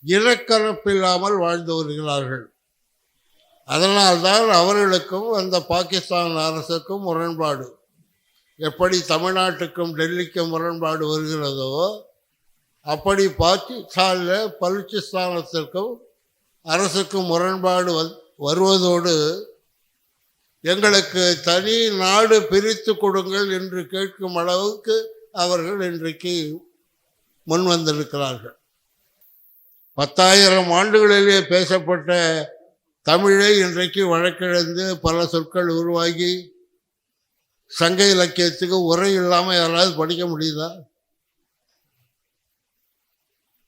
இனக்கலப்பில்லாமல் வாழ்ந்து வருகிறார்கள். அதனால்தான் அவர்களுக்கும் அந்த பாகிஸ்தான் அரசுக்கும் முரண்பாடு. எப்படி தமிழ்நாட்டுக்கும் டெல்லிக்கும் முரண்பாடு வருகிறதோ அப்படி பாகிஸ்தானில் பலுச்சிஸ்தானத்திற்கும் அரசுக்கும் முரண்பாடு வருவதோடு எங்களுக்கு தனி நாடு பிரித்து கொடுங்கள் என்று கேட்கும் அளவுக்கு அவர்கள் இன்றைக்கு முன் வந்திருக்கிறார்கள். 10,000 ஆண்டுகளிலே பேசப்பட்ட தமிழை இன்றைக்கு வழக்கிழந்து பல சொற்கள் உருவாகி சங்க இலக்கியத்துக்கு உரை இல்லாமல் யாராவது படிக்க முடியுதா?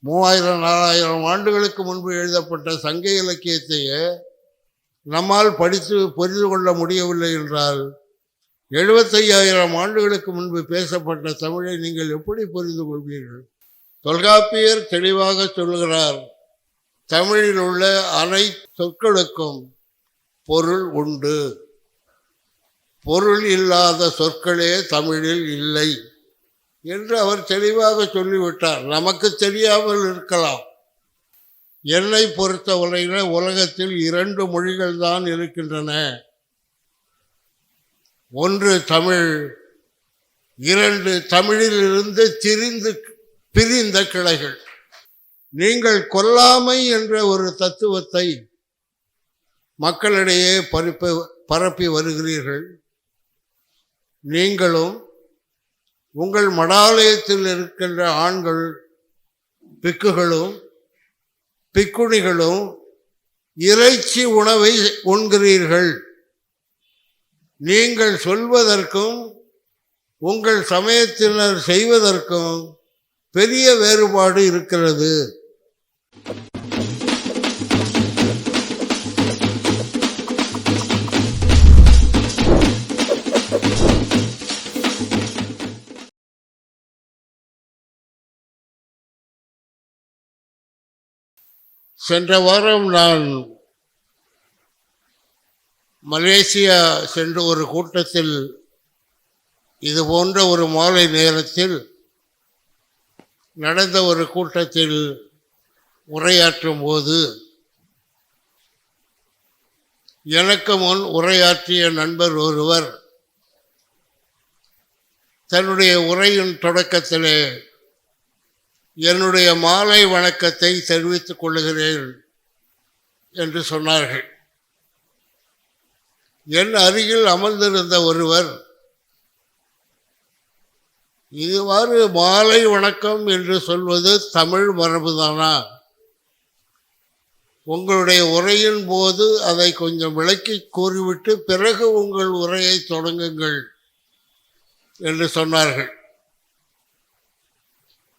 3000-4000 ஆண்டுகளுக்கு முன்பு எழுதப்பட்ட சங்க இலக்கியத்தையே நம்மால் படித்து புரிந்து கொள்ள முடியவில்லை என்றால் 75,000 ஆண்டுகளுக்கு முன்பு பேசப்பட்ட தமிழை நீங்கள் எப்படி புரிந்து கொள்வீர்கள்? தொல்காப்பியர் தெளிவாக சொல்கிறார், தமிழில் உள்ள அனைத்து சொற்களுக்கும் பொருள் உண்டு, பொருள் இல்லாத சொற்களே தமிழில் இல்லை என்று அவர் தெளிவாக சொல்லிவிட்டார். நமக்கு தெரியாமல் இருக்கலாம். என்னை பொறுத்தவரையில் உலகத்தில் 2 மொழிகள் தான் இருக்கின்றன. ஒன்று தமிழ், 2 தமிழிலிருந்து பிரிந்த கிளைகள். நீங்கள் கொல்லாமை என்ற ஒரு தத்துவத்தை மக்களிடையே பரப்பி வருகிறீர்கள். நீங்களும் உங்கள் மடாலயத்தில் இருக்கின்ற ஆண்கள் பிக்குகளும் பிக்குணிகளும் இறைச்சி உணவை உண்கிறீர்கள். நீங்கள் சொல்வதற்கும் உங்கள் சமயத்தினர் செய்வதற்கும் பெரிய வேறுபாடு இருக்கிறது. சென்ற வாரம் நான் மலேசியா சென்ற ஒரு கூட்டத்தில் இது போன்ற ஒரு மாலை நேரத்தில் நடந்த ஒரு கூட்டத்தில் உரையாற்றும் போது எனக்கு முன் உரையாற்றிய நண்பர் ஒருவர் தன்னுடைய உரையின் தொடக்கத்திலே என்னுடைய மாலை வணக்கத்தை தெரிவித்துக் கொள்ளுகிறேன் என்று சொன்னார்கள். என் அருகில் அமர்ந்திருந்த ஒருவர், இதுவாறு மாலை வணக்கம் என்று சொல்வது தமிழ் மரபுதானா? உங்களுடைய உரையின் போது அதை கொஞ்சம் விளக்கி கூறிவிட்டு பிறகு உங்கள் உரையை தொடங்குங்கள் என்று சொன்னார்கள்.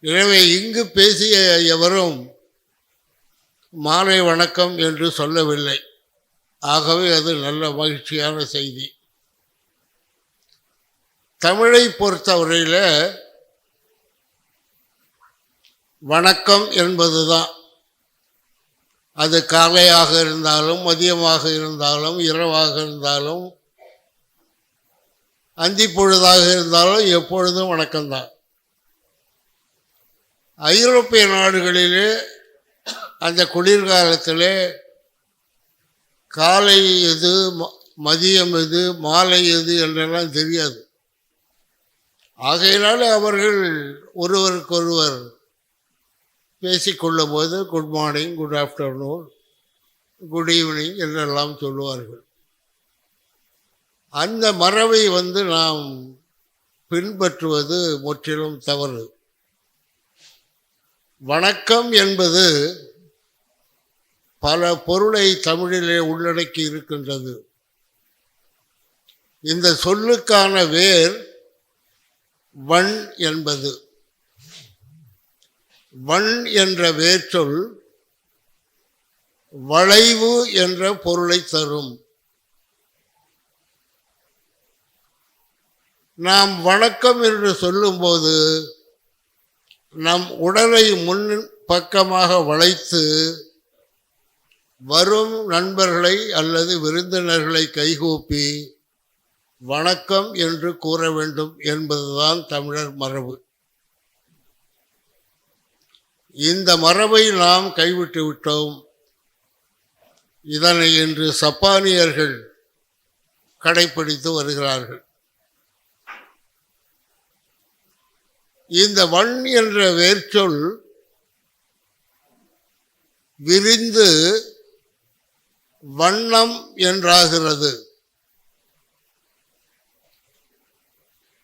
எனவே இங்கு பேசிய எவரும் மாலை வணக்கம் என்று சொல்லவில்லை. ஆகவே அது நல்ல மகிழ்ச்சியான செய்தி. தமிழை பொறுத்தவரையில் வணக்கம் என்பதுதான். அது காலையாக இருந்தாலும் மதியமாக இருந்தாலும் இரவாக இருந்தாலும் அந்தி பொழுதாக இருந்தாலும் எப்பொழுதும் வணக்கம்தான். ஐரோப்பிய நாடுகளிலே அந்த குளிர்காலத்திலே காலை எது மதியம் எது மாலை எது என்றெல்லாம் தெரியாது. ஆகையினால அவர்கள் ஒருவருக்கொருவர் பேசிக்கொள்ளும் போது good morning, good afternoon, good evening என்றெல்லாம் சொல்லுவார்கள். அந்த மரபை நாம் பின்பற்றுவது முற்றிலும் தவறு. வணக்கம் என்பது பல பொருளை தமிழிலே உள்ளடக்கி இருக்கின்றது. இந்த சொல்லுக்கான வேர் வண் என்பது. வண் என்ற வேர்ச்சொல் வளைவு என்ற பொருளை தரும். நாம் வணக்கம் என்று சொல்லும்போது நம் உடலை முன் பக்கமாக வளைத்து வரும் நண்பர்களை அல்லது விருந்தினர்களை கைகூப்பி வணக்கம் என்று கூற வேண்டும் என்பதுதான் தமிழர் மரபு. இந்த மரபை நாம் கைவிட்டு விட்டோம். இதனை இன்று சப்பானியர்கள் கடைப்பிடித்து வருகிறார்கள். இந்த வண் என்ற வேர்ச்சொல் விரிந்து வண்ணம் என்றாகிறது.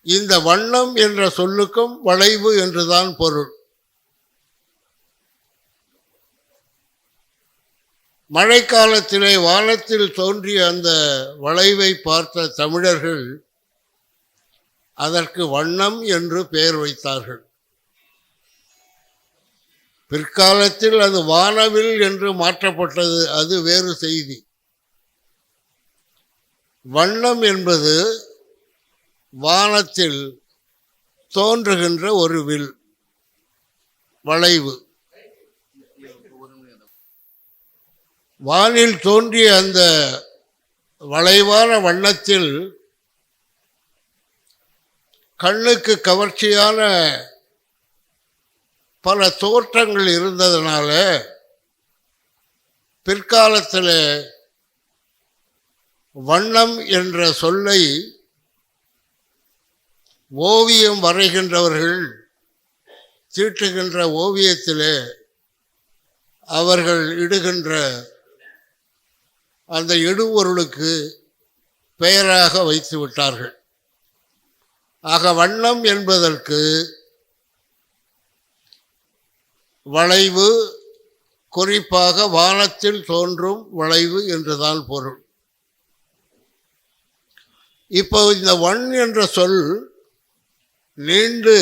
இந்த வண்ணம் என்ற சொல்லுக்கும் வளைவு என்றுதான் பொருள். மழைக்காலத்திலே வானத்தில் தோன்றிய அந்த வளைவை பார்த்த தமிழர்கள் அதற்கு வண்ணம் என்று பெயர் வைத்தார்கள். பிற்காலத்தில் அது வானவில் என்று மாற்றப்பட்டது. அது வேறு செய்தி. வண்ணம் என்பது வானத்தில் தோன்றுகின்ற ஒரு வில், வளைவு. வானில் தோன்றிய அந்த வளைவான வண்ணத்தில் கண்ணுக்கு கவர்ச்சியான பல தோற்றங்கள் இருந்ததனால பிற்காலத்தில் வண்ணம் என்ற சொல்லை ஓவியம் வரைகின்றவர்கள் தீட்டுகின்ற ஓவியத்திலே அவர்கள் இடுகின்ற அந்த இடுபொருளுக்கு பெயராக வைத்து விட்டார்கள். ஆக வண்ணம் என்பதற்கு வளைவு, குறிப்பாக வானத்தில் தோன்றும் வளைவு என்றுதான் பொருள். இப்போ இந்த வண் என்ற சொல் நீண்டு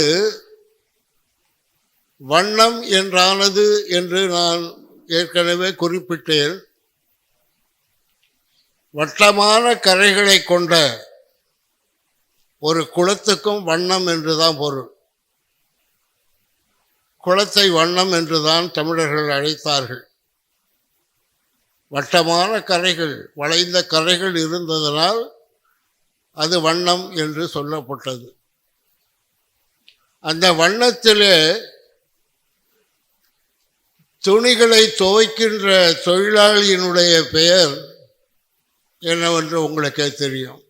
வண்ணம் என்றானது என்று நான் ஏற்கனவே குறிப்பிட்டேன். வட்டமான கரைகளை கொண்ட ஒரு குளத்துக்கும் வண்ணம் என்றுதான் பொருள். குளத்தை வண்ணம் என்றுதான் தமிழர்கள் அழைத்தார்கள். வட்டமான கரைகள், வளைந்த கரைகள் இருந்ததனால் அது வண்ணம் என்று சொல்லப்பட்டது. அந்த வண்ணத்திலே துணிகளை துவைக்கின்ற தொழிலாளியினுடைய பெயர் என்னவென்று உங்களுக்கே தெரியும்.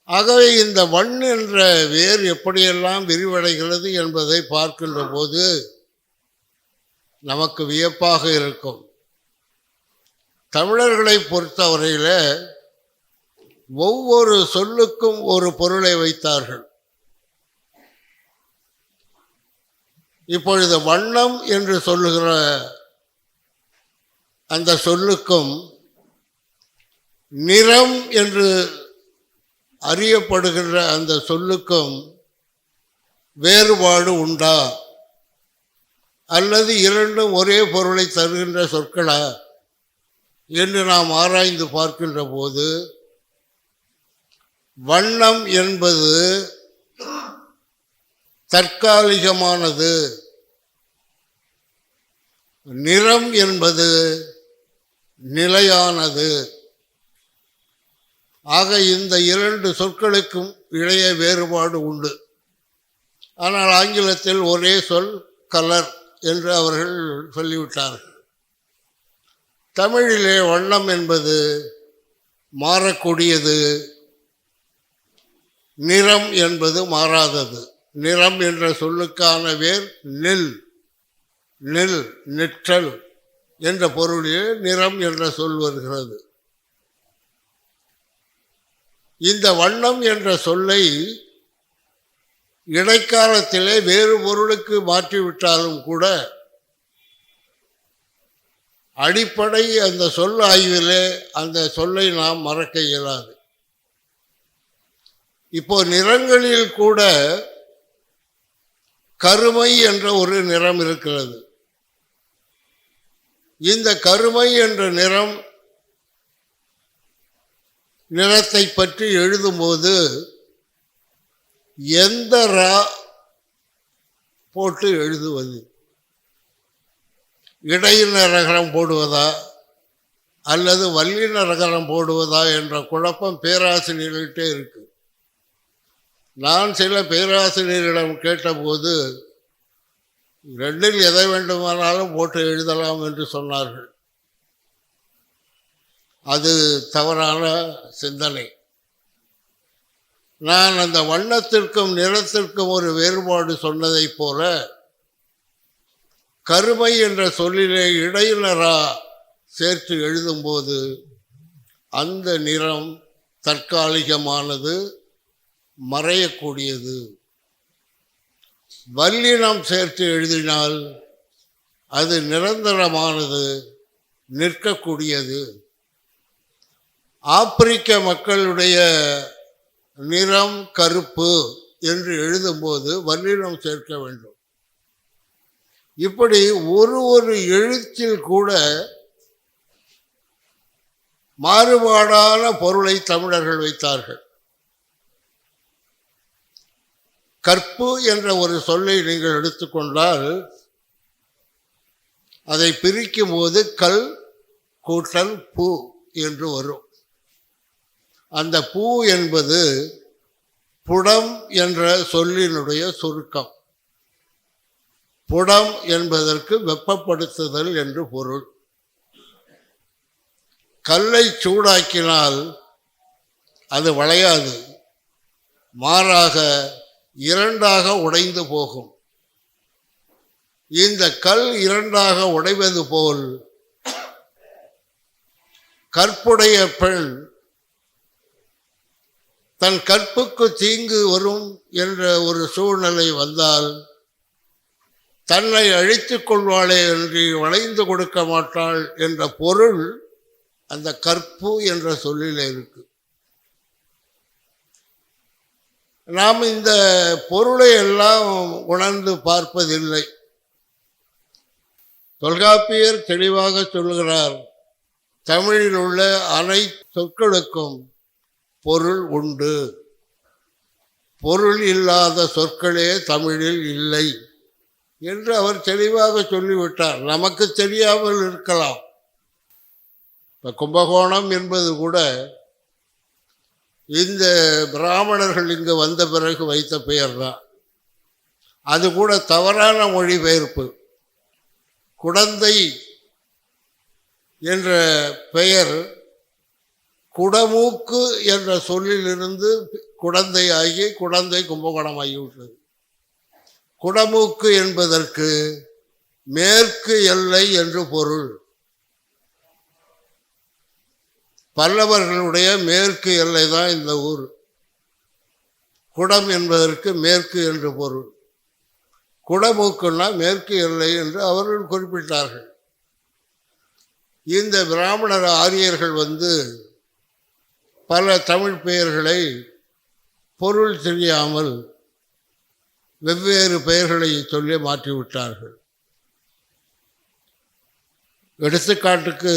ஆகவே இந்த வண் என்ற வேர் எப்படியெல்லாம் விரிவடைகிறது என்பதை பார்க்கின்ற போது நமக்கு வியப்பாக இருக்கும். தமிழர்களை பொறுத்தவரையில் ஒவ்வொரு சொல்லுக்கும் ஒரு பொருளை வைத்தார்கள். இப்பொழுது வண்ணம் என்று சொல்லுகிற அந்த சொல்லுக்கும் நிறம் என்று அறியப்படுகின்ற அந்த சொல்லுக்கும் வேறுபாடு உண்டா, அல்லது இரண்டும் ஒரே பொருளை தருகின்ற சொற்களா என்று நாம் ஆராய்ந்து பார்க்கின்ற போது வண்ணம் என்பது தற்காலிகமானது, நிறம் என்பது நிலையானது. ஆக இந்த இரண்டு சொற்களுக்கும் இடையே வேறுபாடு உண்டு. ஆனால் ஆங்கிலத்தில் ஒரே சொல் கலர் என்று அவர்கள் சொல்லிவிட்டார்கள். தமிழிலே வண்ணம் என்பது மாறக்கூடியது, நிறம் என்பது மாறாதது. நிறம் என்ற சொல்லுக்கான வேர் நெல், நெல் நெற்றல் என்ற பொருளில் நிறம் என்ற சொல் வருகிறது. இந்த வண்ணம் என்ற சொல்லை இடைக்காலத்திலே வேறு பொருளுக்கு மாற்றிவிட்டாலும் கூட அடிப்படை அந்த சொல் ஆய்விலே அந்த சொல்லை நாம் மறக்க இயலாது. இப்போ நிறங்களில் கூட கருமை என்ற ஒரு நிறம் இருக்கிறது. இந்த கருமை என்ற நிறத்தை பற்றி எழுதும்போது எந்த ரா போட்டு எழுதுவது, இடையினரகரம் போடுவதா அல்லது வல்லினரகரம் போடுவதா என்ற குழப்பம் பேராசிரியர்கள்ட்டே இருக்கு. நான் சில பேராசிரியர்களிடம் கேட்டபோது ரெண்டில் எதை வேண்டுமானாலும் போட்டு எழுதலாம் என்று சொன்னார்கள். அது தவறான சிந்தனை. நான் அந்த வண்ணத்திற்கும் நிறத்திற்கும் ஒரு வேறுபாடு சொன்னதைப் போல, கருமை என்ற சொல்லிலே இடையினரா சேர்த்து எழுதும்போது அந்த நிறம் தற்காலிகமானது, மறையக்கூடியது. வல்லினம் சேர்த்து எழுதினால் அது நிரந்தரமானது, நிற்கக்கூடியது. ஆப்பிரிக்க மக்களுடைய நிறம் கருப்பு என்று எழுதும்போது வல்லினம் சேர்க்க வேண்டும். இப்படி ஒரு எழுத்தில் கூட மாறுபாடான பொருளை தமிழர்கள் வைத்தார்கள். கற்பு என்ற ஒரு சொல்லை நீங்கள் எடுத்துக்கொண்டால் அதை பிரிக்கும் போது கல் கூட்டல் பூ என்று வரும். அந்த பூ என்பது புடம் என்ற சொல்லினுடைய சுருக்கம். புடம் என்பதற்கு வெப்பப்படுத்துதல் என்று பொருள். கல்லை சூடாக்கினால் அது வளையாது, மாறாக இரண்டாக உடைந்து போகும். இந்த கல் இரண்டாக உடைவது போல் கற்புடைய பெண் தன் கற்புக்கு தீங்கு வரும் என்ற ஒரு சூழ்நிலை வந்தால் தன்னை அழித்துக் கொள்வாளே என்று வளைந்து கொடுக்க மாட்டாள் என்ற பொருள் அந்த கற்பு என்ற சொல்லில் இருக்கு. நாம் இந்த பொருளை எல்லாம் உணர்ந்து பார்ப்பதில்லை. தொல்காப்பியர் தெளிவாக சொல்லுகிறார், தமிழில் உள்ள அனைத்து சொற்களுக்கும் பொருள் உண்டு, பொருள் இல்லாத சொற்களே தமிழில் இல்லை என்று அவர் தெளிவாக சொல்லிவிட்டார். நமக்கு தெரியாமல் இருக்கலாம். இப்போ கும்பகோணம் என்பது கூட இந்த பிராமணர்கள் இங்கு வந்த பிறகு வைத்த பெயர் தான். அது கூட தவறான மொழிபெயர்ப்பு. குடந்தை என்ற பெயர் குடமூக்கு என்ற சொல்லிலிருந்து குடந்தை ஆகி குடந்தை கும்பகோணம் ஆகிவிட்டது. குடமூக்கு என்பதற்கு மேற்கு எல்லை என்று பொருள். பல்லவர்களுடைய மேற்கு எல்லை தான் இந்த ஊர். குடம் என்பதற்கு மேற்கு என்று பொருள். குடமூக்குன்னா மேற்கு எல்லை என்று அவர்கள் குறிப்பிட்டார்கள். இந்த பிராமணர் ஆரியர்கள் வந்து பல தமிழ் பெயர்களை பொருள் தெரியாமல் வெவ்வேறு பெயர்களை சொல்லி மாற்றிவிட்டார்கள். எடுத்துக்காட்டுக்கு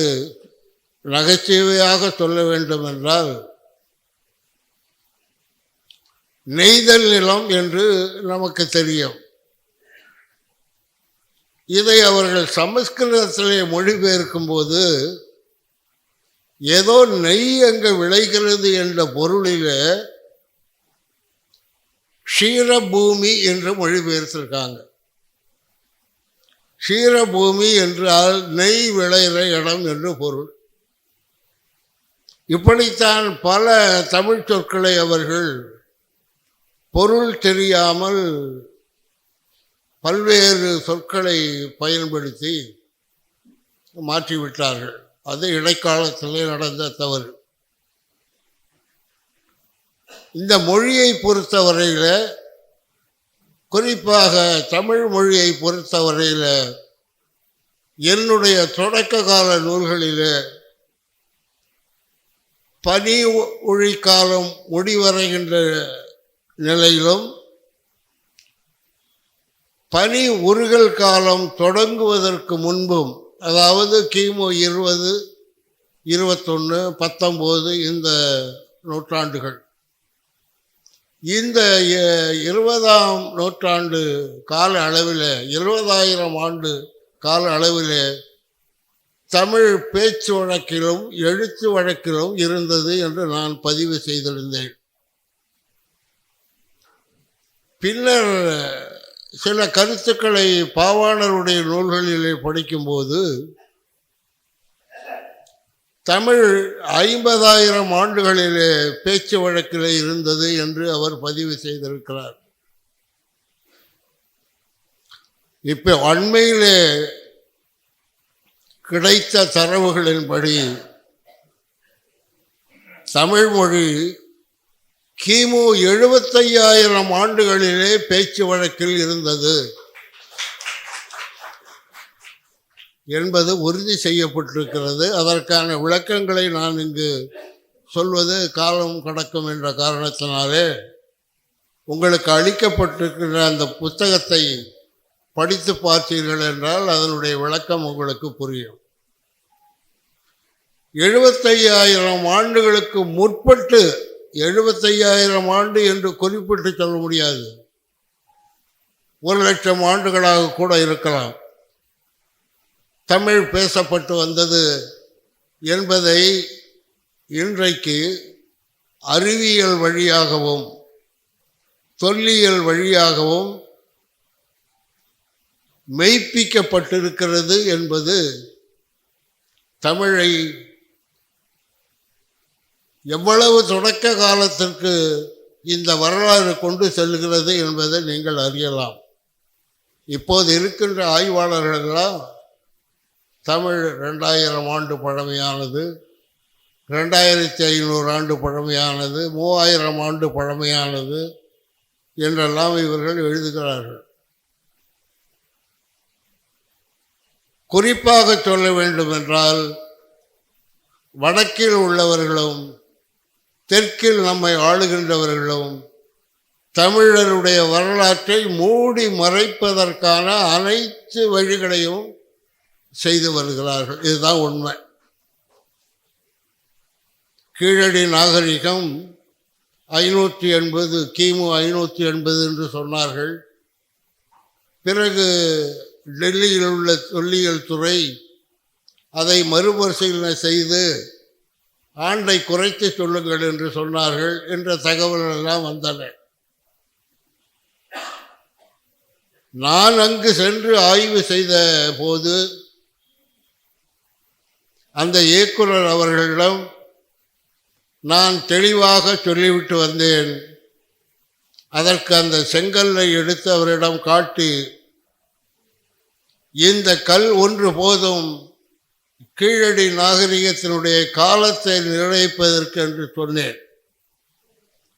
நகைச்சுவையாக சொல்ல வேண்டும் என்றால், நெய்தல் நிலம் என்று நமக்கு தெரியும். இதை அவர்கள் சமஸ்கிருதத்திலே மொழிபெயர்க்கும் போது ஏதோ நெய் அங்கு விளைகிறது என்ற பொருளில் க்ஷீரபூமி என்று மொழிபெயர்த்திருக்காங்க. க்ஷீரபூமி என்றால் நெய் விளைகிற இடம் என்று பொருள். இப்படித்தான் பல தமிழ் சொற்களை அவர்கள் பொருள் தெரியாமல் பல்வேறு சொற்களை பயன்படுத்தி மாற்றிவிட்டார்கள். அது இடைக்காலத்திலே நடந்த தவறு. இந்த மொழியை பொறுத்தவரையில், குறிப்பாக தமிழ் மொழியை பொறுத்தவரையில், என்னுடைய தொடக்க கால நூல்களில் பனி ஒழிக்காலம் முடிவடைகின்ற நிலையிலும் பனி உருகல் காலம் தொடங்குவதற்கு முன்பும், அதாவது கிமு 20, 21, 19 இந்த நூற்றாண்டுகள், இந்த 20ஆம் நூற்றாண்டு கால அளவில், 20,000 ஆண்டு கால அளவில் தமிழ் பேச்சு வழக்கிலும் எழுத்து வழக்கிலும் இருந்தது என்று நான் பதிவு செய்திருந்தேன். பின்னர் சில கருத்துக்களை பாவாணருடைய நூல்களிலே படிக்கும்போது தமிழ் 50,000 ஆண்டுகளிலே பேச்சு வழக்கில் இருந்தது என்று அவர் பதிவு செய்திருக்கிறார். இப்போ அண்மையிலே கிடைத்த தரவுகளின்படி தமிழ் மொழி கிமு 75,000 ஆண்டுகளிலே பேச்சு வழக்கில் இருந்தது என்பது உறுதி செய்யப்பட்டிருக்கிறது. அதற்கான விளக்கங்களை நான் இங்கு சொல்வது காலம் கடக்கும் என்ற காரணத்தினாலே உங்களுக்கு அளிக்கப்பட்டிருக்கிற அந்த புத்தகத்தை படித்து பார்த்தீர்கள் என்றால் அதனுடைய விளக்கம் உங்களுக்கு புரியும். 75,000 ஆண்டுகளுக்கு முற்பட்டு 75,000 ஆண்டு என்று குறிப்பிட்டு சொல்ல முடியாது, 1,00,000 ஆண்டுகளாக கூட இருக்கலாம் தமிழ் பேசப்பட்டு வந்தது என்பதை இன்றைக்கு அறிவியல் வழியாகவும் தொல்லியல் வழியாகவும் மெய்ப்பிக்கப்பட்டிருக்கிறது என்பது தமிழை எவ்வளவு தொடக்க காலத்திற்கு இந்த வரலாறு கொண்டு செல்கிறது என்பதை நீங்கள் அறியலாம். இப்போது இருக்கின்ற ஆய்வாளர்களெல்லாம் தமிழ் 2000 ஆண்டு பழமையானது, 2500 ஆண்டு பழமையானது, 3000 ஆண்டு பழமையானது என்றெல்லாம் இவர்கள் எழுதுகிறார்கள். குறிப்பாக சொல்ல வேண்டுமென்றால் வடக்கில் உள்ளவர்களும் தெற்கில் நம்மை ஆளுகின்றவர்களும் தமிழருடைய வரலாற்றை மூடி மறைப்பதற்கான அனைத்து வழிகளையும் செய்து வருகிறார்கள். இதுதான் உண்மை. கீழடி நாகரிகம் 580 கிமு 580 என்று சொன்னார்கள். பிறகு டெல்லியில் உள்ள தொல்லியல் துறை அதை மறுபரிசீலனை செய்து ஆண்டை குறைத்து சொல்லுங்கள் என்று சொன்னார்கள் என்ற தகவல்கள் எல்லாம் வந்தன. நான் அங்கு சென்று ஆய்வு செய்த போது அந்த இயக்குனர் அவர்களிடம் நான் தெளிவாக சொல்லிவிட்டு வந்தேன். அதற்கு அந்த செங்கல்லை எடுத்து அவரிடம் காட்டி, இந்த கல் ஒன்று போதும் கீழடி நாகரிகத்தினுடைய காலத்தை நிர்ணயிப்பதற்கு என்று சொன்னேன்.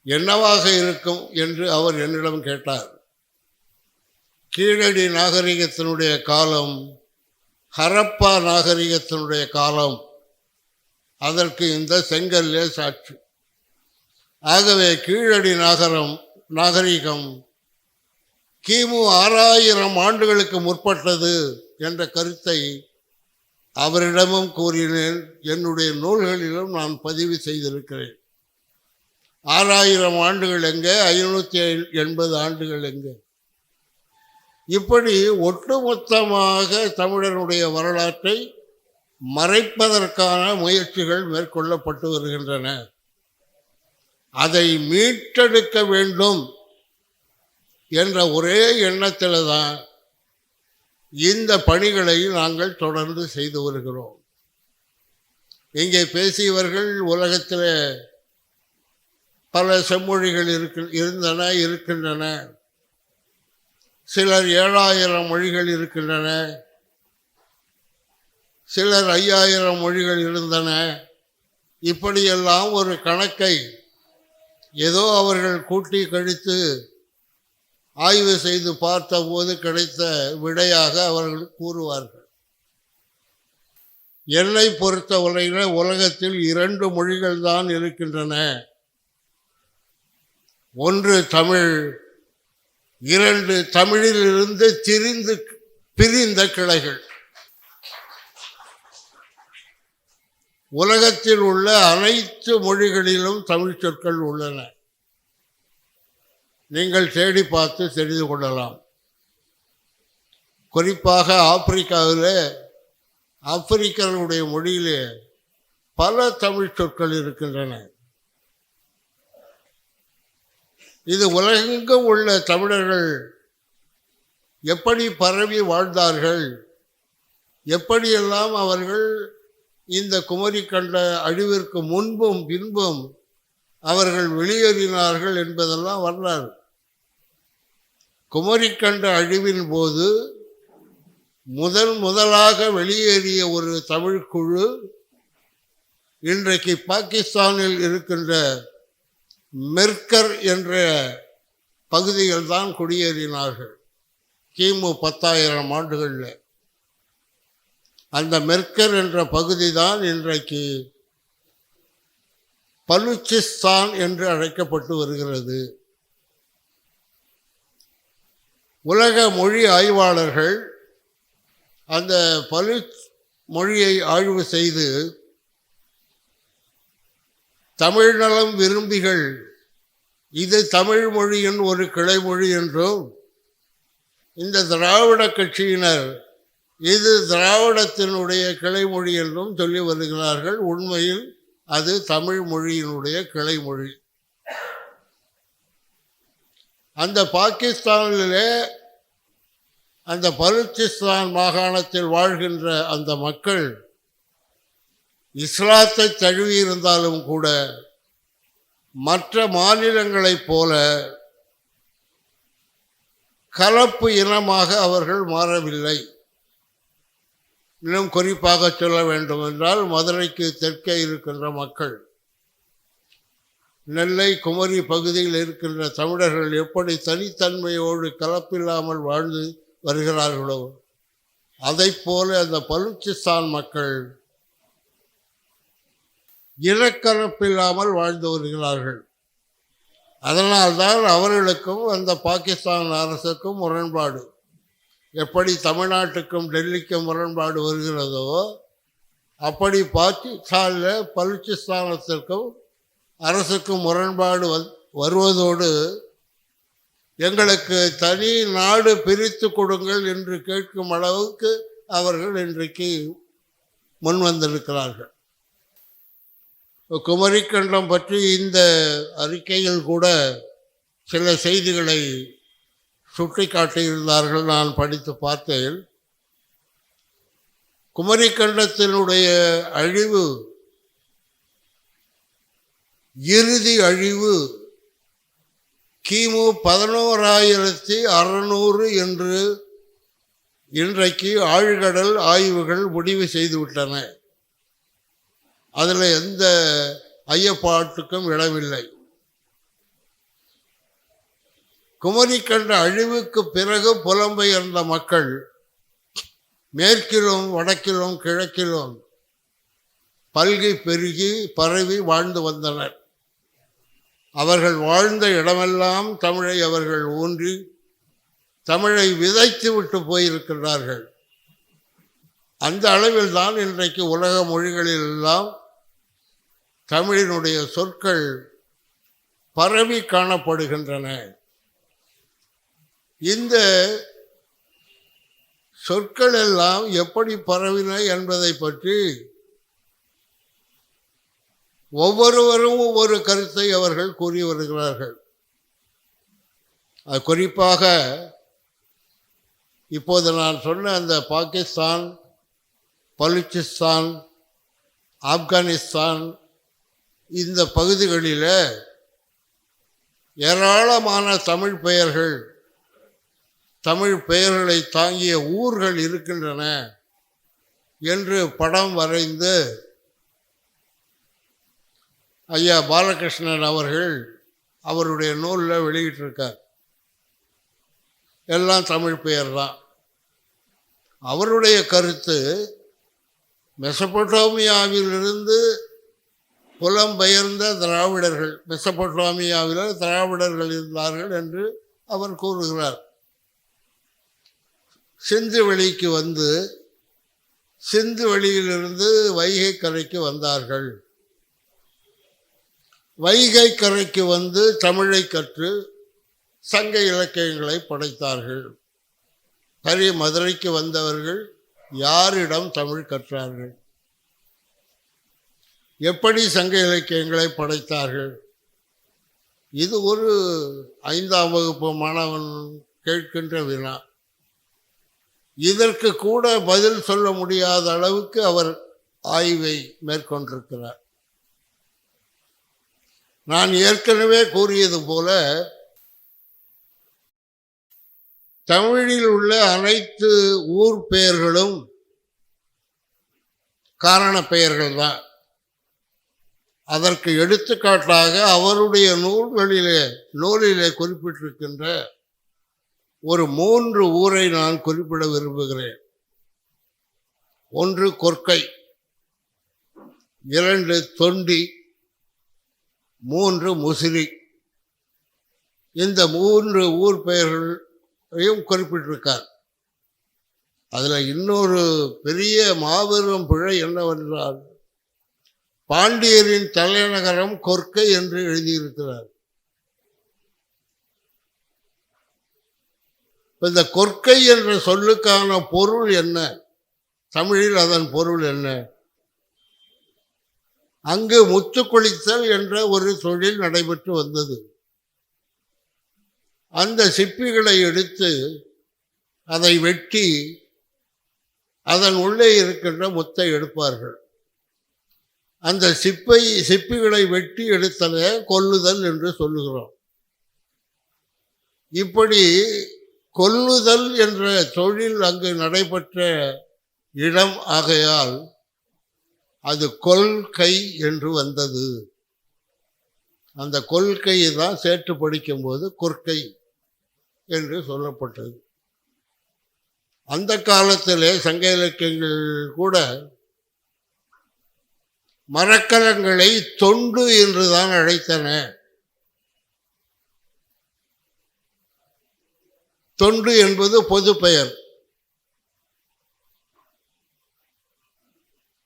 என்னவாக இருக்கும் என்று அவர் என்னிடம் கேட்டார். கீழடி நாகரிகத்தினுடைய காலம் ஹரப்பா நாகரிகத்தினுடைய காலம், அதற்கு இந்த செங்கல்லே சாட்சி. ஆகவே கீழடி நாகரிகம் கிமு 6000 ஆண்டுகளுக்கு முற்பட்டது என்ற கருத்தை அவரிடமும் கூறினேன். என்னுடைய நூல்களிலும் நான் பதிவு செய்திருக்கிறேன். 6000 ஆண்டுகள் எங்கே, 580 ஆண்டுகள் எங்கே? இப்படி ஒட்டுமொத்தமாக தமிழனுடைய வரலாற்றை மறைப்பதற்கான முயற்சிகள் மேற்கொள்ளப்பட்டு வருகின்றன. அதை மீட்டெடுக்க வேண்டும் என்ற ஒரே எண்ணத்தில் தான் இந்த பணிகளை நாங்கள் தொடர்ந்து செய்து வருகிறோம். இங்கே பேசியவர்கள் உலகத்தில் பல செம்மொழிகள் இருக்கின்றன. சிலர் 7000 மொழிகள் இருக்கின்றன, சிலர் 5000 மொழிகள் இருந்தன. இப்படியெல்லாம் ஒரு கணக்கை ஏதோ அவர்கள் கூட்டி கழித்து ஆய்வு செய்து பார்த்தபோது கிடைத்த விடையாக அவர்கள் கூறுவார்கள். என்னை பொறுத்தவரையில் உலகத்தில் 2 மொழிகள் தான் இருக்கின்றன. ஒன்று தமிழ், 2 தமிழிலிருந்து பிரிந்த கிளைகள். உலகத்தில் உள்ள அனைத்து மொழிகளிலும் தமிழ் சொற்கள் உள்ளன. நீங்கள் தேடி பார்த்து தெரிந்து கொள்ளலாம். குறிப்பாக ஆப்பிரிக்காவில் ஆப்பிரிக்கர்களுடைய மொழியிலே பல தமிழ் சொற்கள் இருக்கின்றன. இது உலகெங்கும் உள்ள தமிழர்கள் எப்படி பரவி வாழ்ந்தார்கள், எப்படியெல்லாம் அவர்கள் இந்த குமரி கண்ட அழிவிற்கு முன்பும் பின்பும் அவர்கள் வெளியேறினார்கள் என்பதெல்லாம் வரலாறு. குமரி கண்ட அழிவின் போது முதலாக வெளியேறிய ஒரு தமிழ் குழு இன்றைக்கு பாகிஸ்தானில் இருக்கின்ற மெர்கர் என்ற பகுதிகள் தான் குடியேறினார்கள். கிமு 10,000 ஆண்டுகளில் அந்த மெர்கர் என்ற பகுதி தான் இன்றைக்கு பலுச்சிஸ்தான் என்று அழைக்கப்பட்டு வருகிறது. உலக மொழி ஆய்வாளர்கள் அந்த பலுச் மொழியை ஆய்வு செய்து தமிழ் நலம் விரும்பிகள் இது தமிழ் மொழியின் ஒரு கிளைமொழி என்றும், இந்த திராவிட கட்சியினர் இது திராவிடத்தினுடைய கிளைமொழி என்றும் சொல்லி வருகிறார்கள். உண்மையில் அது தமிழ் மொழியினுடைய கிளைமொழி. அந்த பாகிஸ்தானிலே அந்த பலுச்சிஸ்தான் மாகாணத்தில் வாழ்கின்ற அந்த மக்கள் இஸ்லாத்தை தழுவியிருந்தாலும் கூட மற்ற மாநிலங்களைப் போல கலப்பு இனமாக அவர்கள் மாறவில்லை. இன்னும் குறிப்பாக சொல்ல வேண்டும் என்றால், மதுரைக்கு தெற்கே இருக்கின்ற மக்கள், நெல்லை குமரி பகுதியில் இருக்கின்ற தமிழர்கள் எப்படி தனித்தன்மையோடு கலப்பில்லாமல் வாழ்ந்து வருகிறார்களோ அதைப் போல அந்த பலுச்சிஸ்தான் மக்கள் இனக்கலப்பில்லாமல் வாழ்ந்து வருகிறார்கள். அதனால்தான் அவர்களுக்கும் அந்த பாகிஸ்தான் அரசுக்கும் முரண்பாடு. எப்படி தமிழ்நாட்டுக்கும் டெல்லிக்கும் முரண்பாடு வருகிறதோ அப்படி பாகிஸ்தானில் பலுச்சிஸ்தானத்திற்கும் அரசுக்கும் முரண்பாடு வருவதோடு எங்களுக்கு தனி நாடு பிரித்து கொடுங்கள் என்று கேட்கும் அளவுக்கு அவர்கள் இன்றைக்கு முன்வந்திருக்கிறார்கள். குமரிக்கண்டம் பற்றி இந்த அறிக்கையில் கூட சில செய்திகளை சுட்டி காட்டியிருந்தார்கள். நான் படித்து பார்த்தேன். குமரிக்கண்டத்தினுடைய அழிவு, இறுதி அழிவு கிமு 11,600 என்று இன்றைக்கு ஆழ்கடல் ஆய்வுகள் முடிவு செய்துவிட்டன. அதில் எந்த ஐயப்பாட்டுக்கும் இடமில்லை. குமரி கண்ட அழிவுக்கு பிறகு புலம்பெயர்ந்த மக்கள் மேற்கிலும் வடக்கிலும் கிழக்கிலும் பல்கி பெருகி பரவி வாழ்ந்து வந்தனர். அவர்கள் வாழ்ந்த இடமெல்லாம் தமிழை அவர்கள் ஊன்றி தமிழை விதைத்து விட்டு போயிருக்கிறார்கள். அந்த அளவில் தான் இன்றைக்கு உலக மொழிகளிலெல்லாம் தமிழினுடைய சொற்கள் பரவி காணப்படுகின்றன. இந்த சொற்கள் எல்லாம் எப்படி பரவின என்பதை பற்றி ஒவ்வொருவரும் ஒவ்வொரு கருத்தை அவர்கள் கூறி வருகிறார்கள். அது குறிப்பாக இப்போது நான் சொன்ன அந்த பாகிஸ்தான், பலுச்சிஸ்தான், ஆப்கானிஸ்தான் இந்த பகுதிகளில் ஏராளமான தமிழ் பெயர்கள், தமிழ் பெயர்களை தாங்கிய ஊர்கள் இருக்கின்றன என்று படம் வரைந்து ஐயா பாலகிருஷ்ணன் அவர்கள் அவருடைய நூலில் வெளியிட்டிருக்கார். எல்லாம் தமிழ் பெயர் தான். அவருடைய கருத்து, மெசபடோமியாவிலிருந்து புலம்பெயர்ந்த திராவிடர்கள், மெசபடோமியாவில் திராவிடர்கள் இருந்தார்கள் என்று அவர் கூறுகிறார். சிந்து வெளிக்கு வந்து சிந்து வெளியிலிருந்து வைகை கரைக்கு வந்தார்கள். வைகை கரைக்கு வந்து தமிழை கற்று சங்க இலக்கியங்களை படைத்தார்கள். சரி, மதுரைக்கு வந்தவர்கள் யாரிடம் தமிழ் கற்றார்கள்? எப்படி சங்க இலக்கியங்களை படைத்தார்கள்? இது ஒரு 5ஆம் வகுப்பு மாணவன் கேட்கின்ற வினா. இதற்கு கூட பதில் சொல்ல முடியாத அளவுக்கு அவர் ஆய்வை மேற்கொண்டிருக்கிறார். நான் ஏற்கனவே கூறியது போல தமிழில் உள்ள அனைத்து ஊர் பெயர்களும் காரண பெயர்கள் தான். அதற்கு எடுத்துக்காட்டாக அவருடைய நூலிலே குறிப்பிட்டிருக்கின்ற ஒரு 3 ஊரை நான் குறிப்பிட விரும்புகிறேன். 1 கொற்கை, 2 தொண்டி, 3 முசிறி. இந்த 3 ஊர் பெயர்களையும் குறிப்பிட்டிருக்கார். அதில் இன்னொரு பெரிய மாபெரும் பிழை என்னவென்றால் பாண்டியரின் தலைநகரம் கொற்கை என்று எழுதியிருக்கிறார். இந்த கொற்கை என்ற சொல்லுக்கான பொருள் என்ன? தமிழில் அதன் பொருள் என்ன? அங்கு முத்து குளித்தல் என்ற ஒரு தொழில் நடைபெற்று வந்தது. அந்த சிப்பிகளை எடுத்து அதை வெட்டி அதன் உள்ளே இருக்கின்ற முத்தை எடுப்பார்கள். அந்த சிப்பிகளை வெட்டி எடுத்தலை கொல்லுதல் என்று சொல்லுகிறோம். இப்படி கொல்லுதல் என்ற தொழில் அங்கு நடைபெற்ற இடம் ஆகையால் அது கொள்கை என்று வந்தது. அந்த கொள்கையை தான் சேர்த்து படிக்கும்போது கொற்கை என்று சொல்லப்பட்டது. அந்த காலத்திலே சங்க இலக்கியங்கள் கூட மரக்கலங்களை தொண்டு என்றுதான் அழைத்தன. தொண்டு என்பது பொது பெயர்.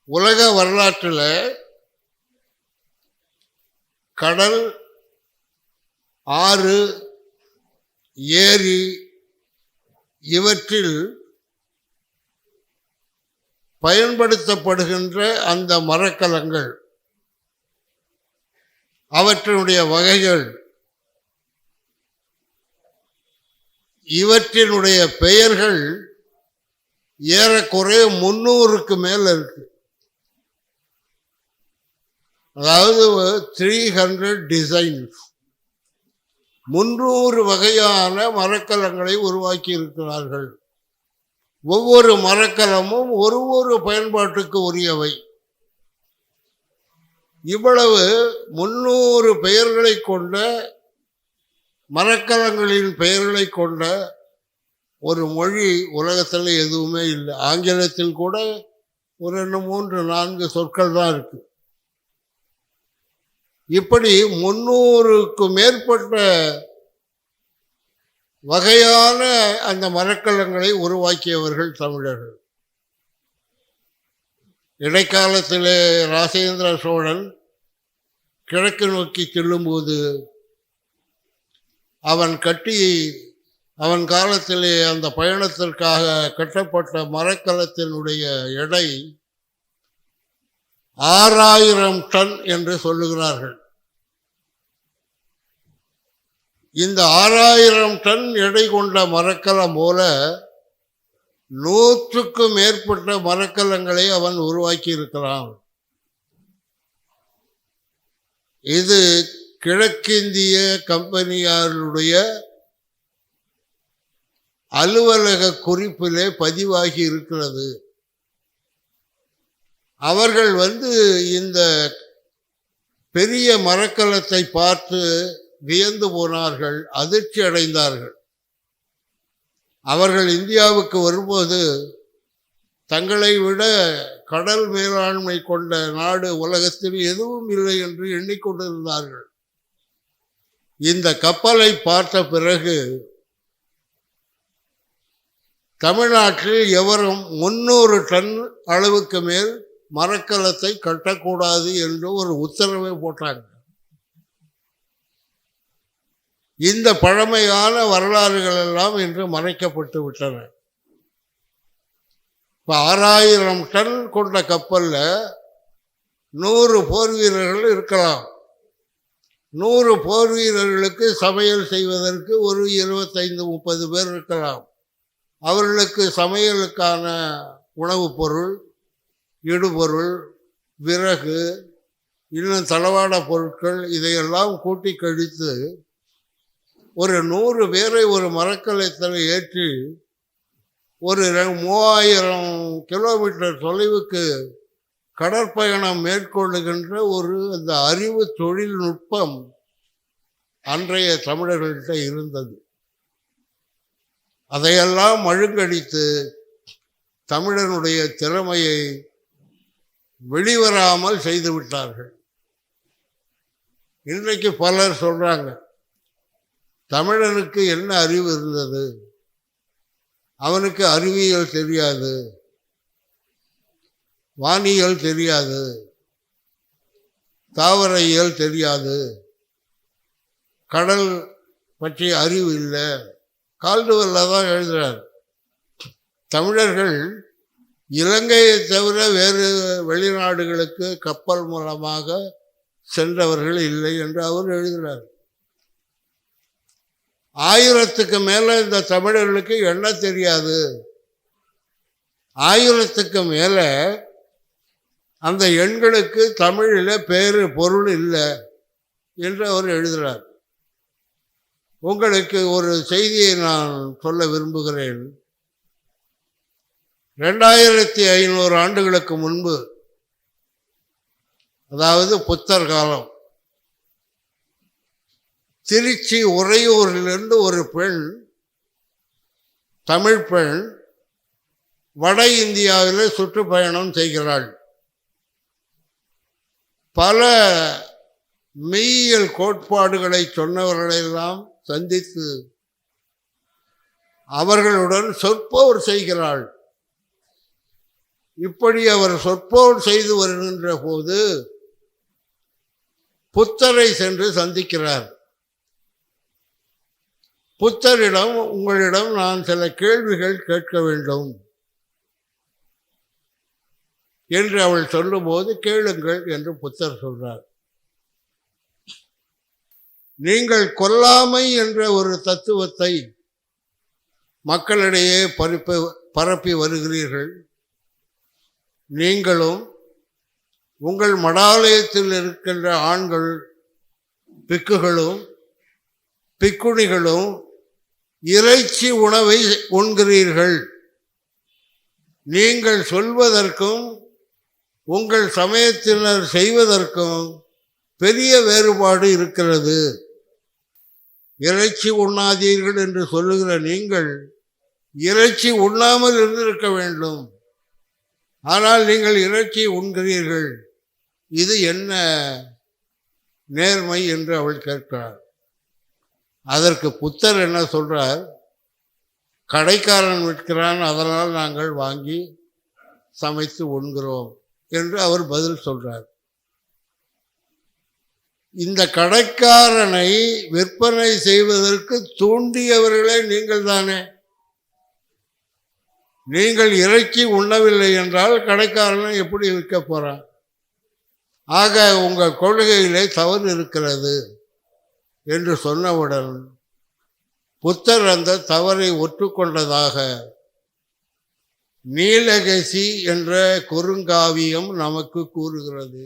உலக வரலாற்றில் கடல், ஆறு, ஏரி இவற்றில் பயன்படுத்தப்படுகின்ற அந்த மரக்கலங்கள், அவற்றினுடைய வகைகள், இவற்றினுடைய பெயர்கள் ஏறக்குறைய 300க்கு மேல இருக்கு. அதாவது 300 டிசைன்ஸ், 300 வகையான மரக்கலங்களை உருவாக்கி இருக்கிறார்கள். ஒவ்வொரு மரக்கலமும் ஒரு பயன்பாட்டுக்கு உரியவை. இவ்வளவு 300 பெயர்களை கொண்ட மரக்கலங்களின் பெயர்களை கொண்ட ஒரு மொழி உலகத்தில் எதுவுமே இல்லை. ஆங்கிலத்தில் கூட ஒரு 2, 3, 4 சொற்கள் தான் இருக்கு. இப்படி 300க்கு மேற்பட்ட வகையான அந்த மரக்கலங்களை உருவாக்கியவர்கள் தமிழர்கள். இடைக்காலத்திலே ராஜேந்திர சோழன் கிழக்கு நோக்கி செல்லும்போது அவன் காலத்திலே அந்த பயணத்திற்காக கட்டப்பட்ட மரக்கலத்தினுடைய எடை 6000 டன் என்று சொல்லுகிறார்கள். இந்த 6000 டன் எடை கொண்ட மரக்கலம் போல 100க்கும் மேற்பட்ட மரக்கலங்களை அவன் உருவாக்கி இருக்கிறான். இது கிழக்கிந்திய கம்பெனியாருடைய அலுவலக குறிப்பிலே பதிவாகி இருக்கிறது. அவர்கள் இந்த பெரிய மரக்கலத்தை பார்த்து வியந்து போனார்கள், அதிர்ச்சி அடைந்தார்கள். அவர்கள் இந்தியாவுக்கு வரும்போது தங்களை விட கடல் மேலாண்மை கொண்ட நாடு உலகத்தில் எதுவும் இல்லை என்று எண்ணிக்கொண்டிருந்தார்கள். இந்த கப்பலை பார்த்த பிறகு தமிழ்நாட்டில் எவரும் 300 டன் அளவுக்கு மேல் மரக்கலத்தை கட்டக்கூடாது என்று ஒரு உத்தரவை போட்டாங்க. இந்த பழமையான வரலாறுகள் எல்லாம் இன்று மறைக்கப்பட்டு விட்டன. இப்போ 6000 டன் கொண்ட கப்பலில் 100 போர் வீரர்கள் இருக்கலாம். 100 போர் வீரர்களுக்கு சமையல் செய்வதற்கு ஒரு 25-30 பேர் இருக்கலாம். அவர்களுக்கு சமையலுக்கான உணவுப் பொருள், இடுபொருள், விறகு, இன்னும் தளவாட பொருட்கள் இதையெல்லாம் கூட்டி கழித்து ஒரு 100 பேரை ஒரு மரக்கலத்தில் ஏற்றி ஒரு 3000 கிலோமீட்டர் தொலைவுக்கு கடற்பயணம் மேற்கொள்ளுகின்ற அந்த அறிவு தொழில்நுட்பம் அன்றைய தமிழர்கள்ட்ட இருந்தது. அதையெல்லாம் மழுங்கடித்து தமிழனுடைய திறமையை வெளிவராமல் செய்து விட்டார்கள். இன்றைக்கு பலர் சொல்றாங்க, தமிழனுக்கு என்ன அறிவு இருந்தது, அவனுக்கு அறிவியல் தெரியாது, வானியல் தெரியாது, தாவரையியல் தெரியாது, கடல் பற்றிய அறிவு இல்லை. கால்டுவெல்ல தான் எழுதுறார், தமிழர்கள் இலங்கையை தவிர வேறு வெளிநாடுகளுக்கு கப்பல் மூலமாக சென்றவர்கள் இல்லை என்று அவர் எழுதுகிறார். 1000க்கு மேலே இந்த தமிழர்களுக்கு என்ன தெரியாது, 1000க்கு மேலே அந்த எண்களுக்கு தமிழில் பேரு பொருள் இல்லை என்று அவர் எழுதுகிறார். உங்களுக்கு ஒரு செய்தியை நான் சொல்ல விரும்புகிறேன். 2500 ஆண்டுகளுக்கு முன்பு, அதாவது புத்தர் காலம், திருச்சி உறையூரிலிருந்து ஒரு பெண், தமிழ் பெண், வட இந்தியாவில் சுற்றுப்பயணம் செய்கிறாள். பல மெய்யியல் கோட்பாடுகளை சொன்னவர்களெல்லாம் சந்தித்து அவர்களுடன் சொற்போர் செய்கிறாள். இப்படி அவர் சொற்போர் செய்து வருகின்ற போது புத்தரை சென்று சந்திக்கிறார். புத்தரிடம், உங்களிடம் நான் சில கேள்விகள் கேட்க வேண்டும் என்று அவள் சொல்லும்போது, கேளுங்கள் என்று புத்தர் சொல்றார். நீங்கள் கொல்லாமை என்ற ஒரு தத்துவத்தை மக்களிடையே பரப்பி வருகிறீர்கள். நீங்களும் உங்கள் மடாலயத்தில் இருக்கின்ற ஆண்கள், பிக்குகளும் பிக்குணிகளும் இறைச்சி உணவை உண்கிறீர்கள். நீங்கள் சொல்வதற்கும் உங்கள் சமயத்தினர் செய்வதற்கும் பெரிய வேறுபாடு இருக்கிறது. இறைச்சி உண்ணாதீர்கள் என்று சொல்லுகிற நீங்கள் இறைச்சி உண்ணாமல் இருந்திருக்க வேண்டும். ஆனால் நீங்கள் இறைச்சி உண்கிறீர்கள். இது என்ன நேர்மை என்று அவள் கேட்கிறார். அதற்கு புத்தர் என்ன சொல்றார், கடைக்காரன் விற்கிறான், அதனால் நாங்கள் வாங்கி சமைத்து உண்கிறோம் என்று அவர் பதில் சொல்றார். இந்த கடைக்காரனை விற்பனை செய்வதற்கு தூண்டியவர்களே நீங்கள் தானே. நீங்கள் இறைச்சி உண்ணவில்லை என்றால் கடைக்காரனை எப்படி விற்க போறான்? ஆக உங்கள் கொள்கையிலே தவறு இருக்கிறது என்று சொன்னவுடன் புத்தர் அந்த தவறை ஒற்றுக்கொண்டதாக நீலகேசி என்ற குறுங்காவியம் நமக்கு கூறுகிறது.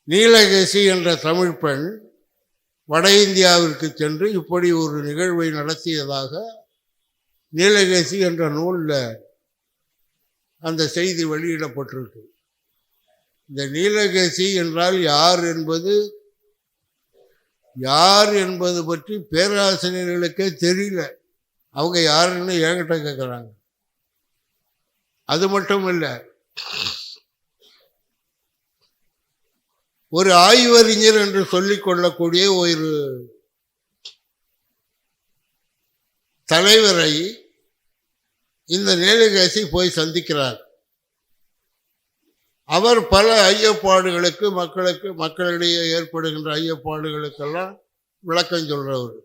நீலகேசி என்ற தமிழ் பெண் வட இந்தியாவிற்கு சென்று இப்படி ஒரு நிகழ்வை நடத்தியதாக நீலகேசி என்ற நூலில் அந்த செய்தி வெளியிடப்பட்டிருக்கு. இந்த நீலகேசி என்றால் யார் என்பது பற்றி பேராசிரியர்களுக்கே தெரியல. அவங்க யாருன்னு என்கிட்ட கேட்குறாங்க. அது மட்டும் இல்லை, ஒரு ஆய்வறிஞர் என்று சொல்லிக் கொள்ளக்கூடிய ஒரு தலைவரை இந்த நீலகேசி போய் சந்திக்கிறார். அவர் பல ஐயப்பாடுகளுக்கு மக்களிடையே ஏற்படுகின்ற ஐயப்பாடுகளுக்கெல்லாம் விளக்கம் சொல்றவர்.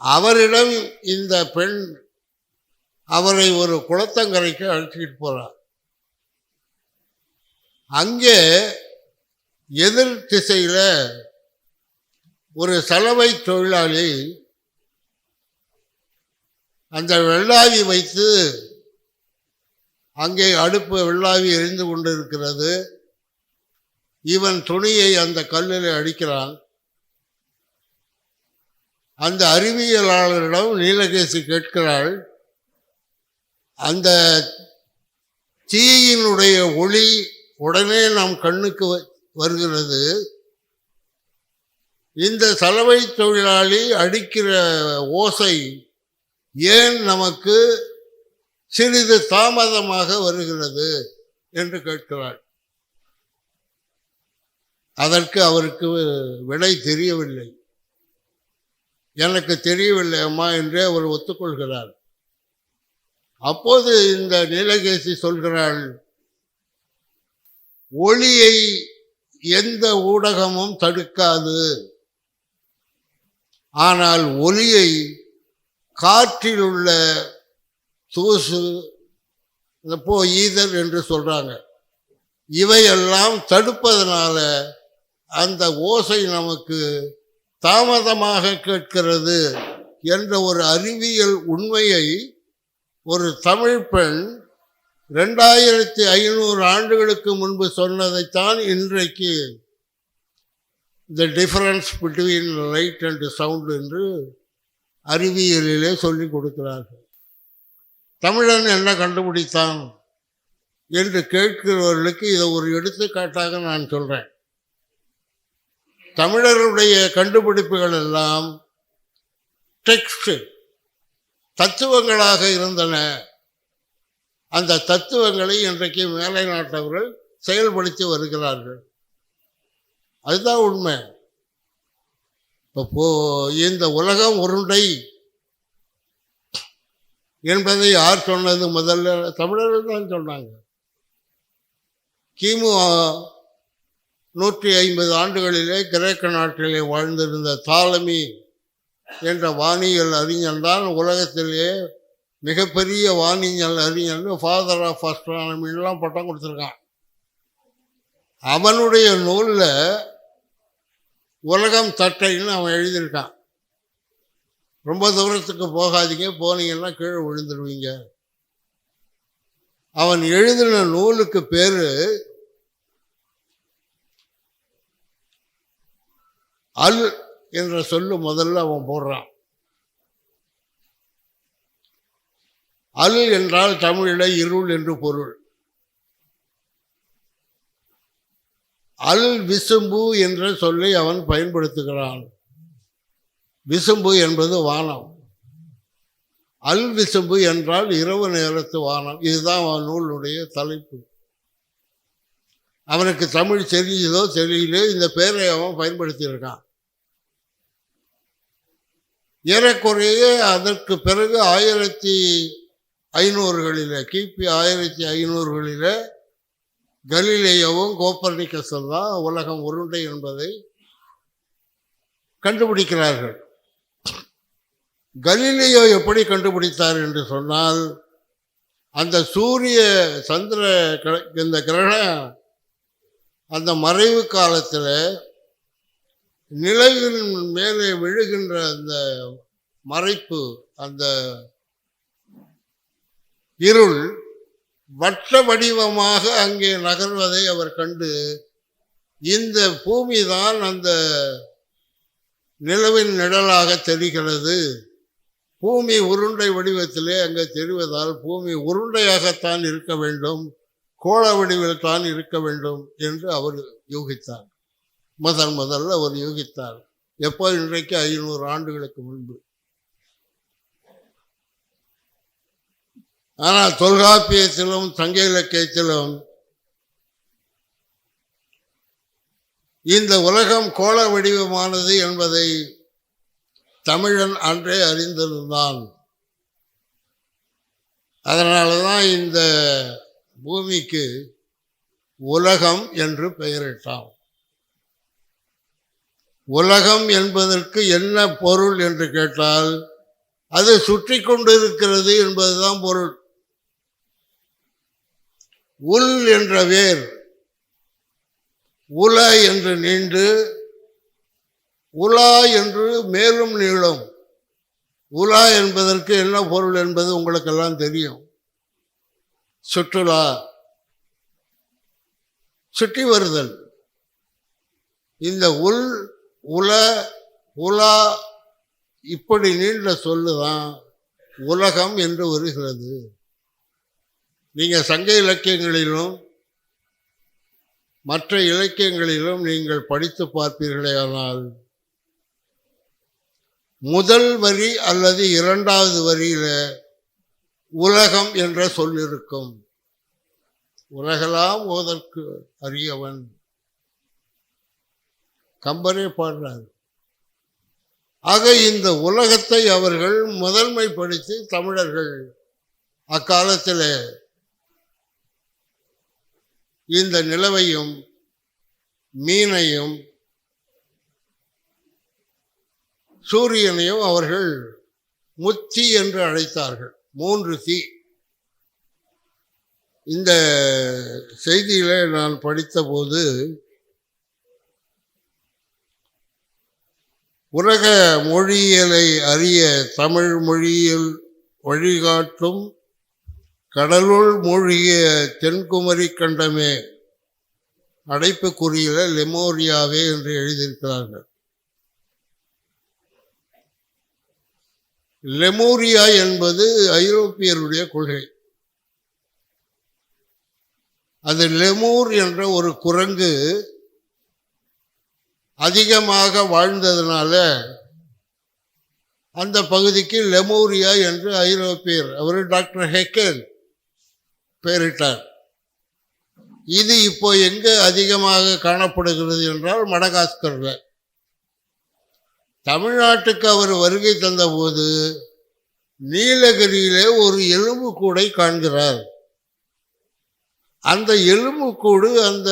அவரிடம் இந்த பெண் அவரை ஒரு குளத்தங்கரைக்கு அழைச்சிட்டு போறார். அங்கே எதிர் திசையில் ஒரு சலவை தொழிலாளி அந்த வெள்ளாவி வைத்து அங்கே அடுப்பு வெள்ளாவி எரிந்து கொண்டிருக்கிறது. இவன் துணியை அந்த கல்லில் அடிக்கிறான். அந்த அறிவியலாளரிடம் நீலகேசி கேட்கிறாள், அந்த தீயினுடைய ஒளி உடனே நம் கண்ணுக்கு வருகிறது, இந்த சலவை தொழிலாளி அடிக்கிற ஓசை ஏன் நமக்கு சிறிது தாமதமாக வருகிறது என்று கேட்கிறாள். அதற்கு அவருக்கு விடை தெரியவில்லை. எனக்கு தெரியவில்லை அம்மா என்றே அவர் ஒத்துக்கொள்கிறார். அப்போது இந்த நீலகேசி சொல்கிறாள், ஒளியை எந்த ஊடகமும் தடுக்காது, ஆனால் ஒலியை காற்றில் உள்ள தூசு, ஈதர் என்று சொல்றாங்க, இவையெல்லாம் தடுப்பதனால அந்த ஓசை நமக்கு தாமதமாக கேட்கிறது என்ற ஒரு அறிவியல் உண்மையை ஒரு தமிழ் பெண் 2500 ஆண்டுகளுக்கு முன்பு சொன்னதைத்தான் இன்றைக்கு the difference between light and sound என்று அறிவியலிலே சொல்லிக் கொடுக்கிறார்கள். தமிழன் என்ன கண்டுபிடித்தான் என்று கேட்கிறவர்களுக்கு இதை ஒரு எடுத்துக்காட்டாக நான் சொல்றேன். தமிழர்களுடைய கண்டுபிடிப்புகள் எல்லாம் டெக்ஸ்ட் தத்துவங்களாக இருந்தன. அந்த தத்துவங்களை இன்றைக்கு மேலை நாட்டவர்கள் செயல்படுத்தி வருகிறார்கள். அதுதான் உண்மை. இப்போ இந்த உலகம் உருண்டை என்பதை யார் சொன்னது? முதல்ல தமிழர்கள் தான் சொன்னாங்க. கிமு 150 ஆண்டுகளிலே கிரேக்க நாட்டிலே வாழ்ந்திருந்த தாலமி என்ற வானியல் அறிஞன் தான் உலகத்திலே மிகப்பெரிய வானியல் அறிஞன், ஃபாதர் ஆஃப் அஸ்ட்ரானமிலாம் பட்டம் கொடுத்துருக்கான். அவனுடைய நூலில் உலகம் தட்டைன்னு அவன் எழுதியிருக்கான். ரொம்ப தூரத்துக்கு போகாதீங்க, போனீங்கன்னா கீழே விழுந்துருவீங்க. அவன் எழுதின நூலுக்கு பேரு அல் என்ற சொல்லு முதல்ல அவன் போடுறான். அல் என்றால் தமிழில் இருள் என்று பொருள். அல் விசும்பு என்ற சொல்லை அவன் பயன்படுத்துகிறான். விசும்பு என்பது வானம். அல் விசும்பு என்றால் இரவு நேரத்து வானம். இதுதான் அவன் நூலுடைய தலைப்பு. அவனுக்கு தமிழ் தெரியுதோ தெரியலையோ இந்த பேரை அவன் பயன்படுத்தியிருக்கான். ஏறக்குறைய அதற்கு பிறகு 1500களில் கிபி 1500களில் கலீலியோவும் கோப்பர்னிக்கஸும் தான் உலகம் உருண்டை என்பதை கண்டுபிடிக்கிறார்கள். கலீலியோ எப்படி கண்டுபிடித்தார் என்று சொன்னால், அந்த சூரிய சந்திர இந்த கிரகணம் அந்த மறைவு காலத்தில் நிலவின் மேலே விழுகின்ற அந்த மறைப்பு, அந்த இருள் வட்ட வடிவமாக அங்கே நகர்வதை அவர் கண்டு, இந்த பூமி தான் அந்த நிலவின் நிழலாக தெரிகிறது, பூமி உருண்டை வடிவத்திலே அங்கே தெரிவதால் பூமி உருண்டையாகத்தான் இருக்க வேண்டும், கோள வடிவில் தான் இருக்க வேண்டும் என்று அவர் யூகித்தார். முதல்ல அவர் யூகித்தார். எப்போ? இன்றைக்கு 500 ஆண்டுகளுக்கு முன்பு. ஆனால் தொல்காப்பியத்திலும் சங்க இலக்கியத்திலும் இந்த உலகம் கோள வடிவமானது என்பதை தமிழன் அன்றே அறிந்திருந்தான். அதனால தான் இந்த பூமிக்கு உலகம் என்று பெயரிட்டான். உலகம் என்பதற்கு என்ன பொருள் என்று கேட்டால், அது சுற்றி கொண்டிருக்கிறது என்பதுதான் பொருள். உல் என்ற வேர் உல என்று நீண்டு உலா என்று மேலும் நீளும். உலா என்பதற்கு என்ன பொருள் என்பது உங்களுக்கெல்லாம் தெரியும். சுற்றுலா, சுற்றி வருதல். இந்த உல, உலா இப்படி நீண்ட சொல்லுதான் உலகம் என்று வருகிறது. நீங்க சங்க இலக்கியங்களிலும் மற்ற இலக்கியங்களிலும் நீங்கள் படித்து பார்ப்பீர்களே, ஆனால் முதல் வரி அல்லது இரண்டாவது வரியில உலகம் என்ற சொல் இருக்கும். உலகெல்லாம் ஓதற்கு அறியவன், கம்பரே பாடுறார். ஆக இந்த உலகத்தை அவர்கள் முதன்மைப்படுத்தி தமிழர்கள் அக்காலத்தில் இந்த நிலவையும் மீனையும் சூரியனையும் அவர்கள் முத்தி என்று அழைத்தார்கள். 3 தீ. இந்த செய்தியில நான் படித்தபோது உலக மொழியியலை அறிய தமிழ் மொழியில் வழிகாட்டும் கடலுள் மூழ்கிய தென்குமரி கண்டமே அடைப்புக்குறியில லெமோரியாவே என்று எழுதியிருக்கிறார்கள். லெமோரியா என்பது ஐரோப்பியருடைய கொள்கை. அது லெமூர் என்ற ஒரு குரங்கு அதிகமாக வாழ்ந்ததுனால அந்த பகுதிக்கு லெமோரியா என்று ஐரோப்பியர், அவர் டாக்டர் ஹெக்கல் பெயரிட்டார். இது இப்போ எங்க அதிகமாக காணப்படுகிறது என்றால் மடகாஸ்கர்ல. தமிழ்நாட்டுக்கு அவர் வருகை தந்தபோது நீலகிரியிலே ஒரு எலும்புக்கூடை காண்கிறார். அந்த எலும்புக்கூடு அந்த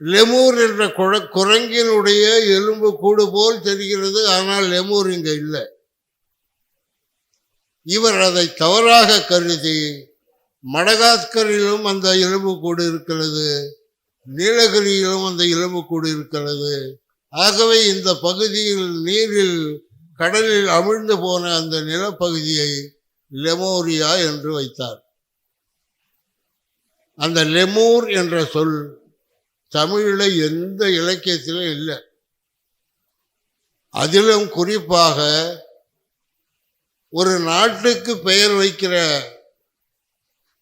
லெமூர் என்ற குரங்கினுடைய எலும்பு கூடு போல் தெரிகிறது. ஆனால் லெமூர் இங்க இல்லை. இவர் அதை தவறாக கருதி மடகாஸ்கரிலும் அந்த எலும்பு கூடு இருக்கிறது, நீலகிரியிலும் அந்த எலும்பு கூடு இருக்கிறது. ஆகவே இந்த பகுதியில் நீரில் கடலில் அமிழ்ந்து போன அந்த நிலப்பகுதியை லெமோரியா என்று வைத்தார். அந்த லெமூர் என்ற சொல் தமிழில் எந்த இலக்கியத்திலும் இல்லை. அதிலும் குறிப்பாக ஒரு நாட்டுக்கு பெயர் வைக்கிற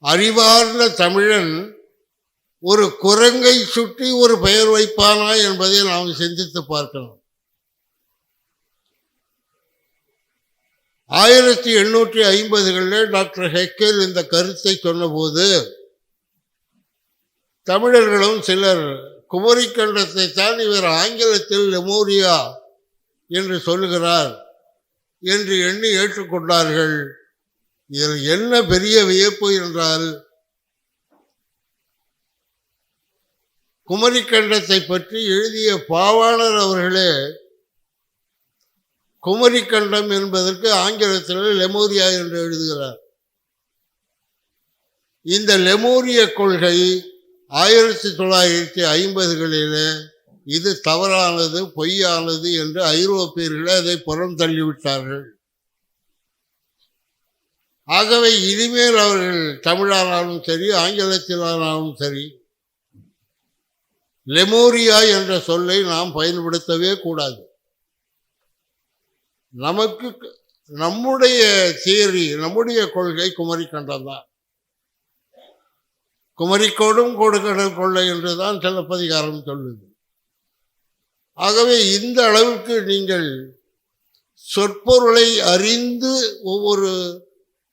அறிவார்ந்த தமிழன் ஒரு குரங்கை சுற்றி ஒரு பெயர் வைப்பானா என்பதை நாம் சிந்தித்து பார்க்கணும். 1850களில் டாக்டர் ஹெக்கல் இந்த கருத்தை சொன்னபோது தமிழர்களும் சிலர் குமரிக்கண்டத்தை தான் இவர் ஆங்கிலத்தில் லெமோரியா என்று சொல்லுகிறார் என்று எண்ணி ஏற்றுக்கொண்டார்கள். இதில் என்ன பெரிய வியப்பு என்றால், குமரிக்கண்டத்தை பற்றி எழுதிய பாவாணர் அவர்களே குமரிக்கண்டம் என்பதற்கு ஆங்கிலத்தில் லெமோரியா என்று எழுதுகிறார். இந்த லெமோரிய கொள்கை 1950களில் இது தவறானது, பொய்யானது என்று ஐரோப்பியர்களே அதை புறம் தள்ளிவிட்டார்கள். ஆகவே இனிமேல் அவர்கள் தமிழானாலும் சரி, ஆங்கிலத்திலானாலும் சரி, லெமோரியா என்ற சொல்லை நாம் பயன்படுத்தவே கூடாது. நமக்கு நம்முடைய தியரி, நம்முடைய கொள்கை குமரிக்கண்டம் தான். குமரிக்கோடும் கொடுக்கடல் கொள்ளை என்றுதான் சிலப்பதிகாரம் சொல்லுது. ஆகவே இந்த அளவுக்கு நீங்கள் சொற்பொருளை அறிந்து ஒவ்வொரு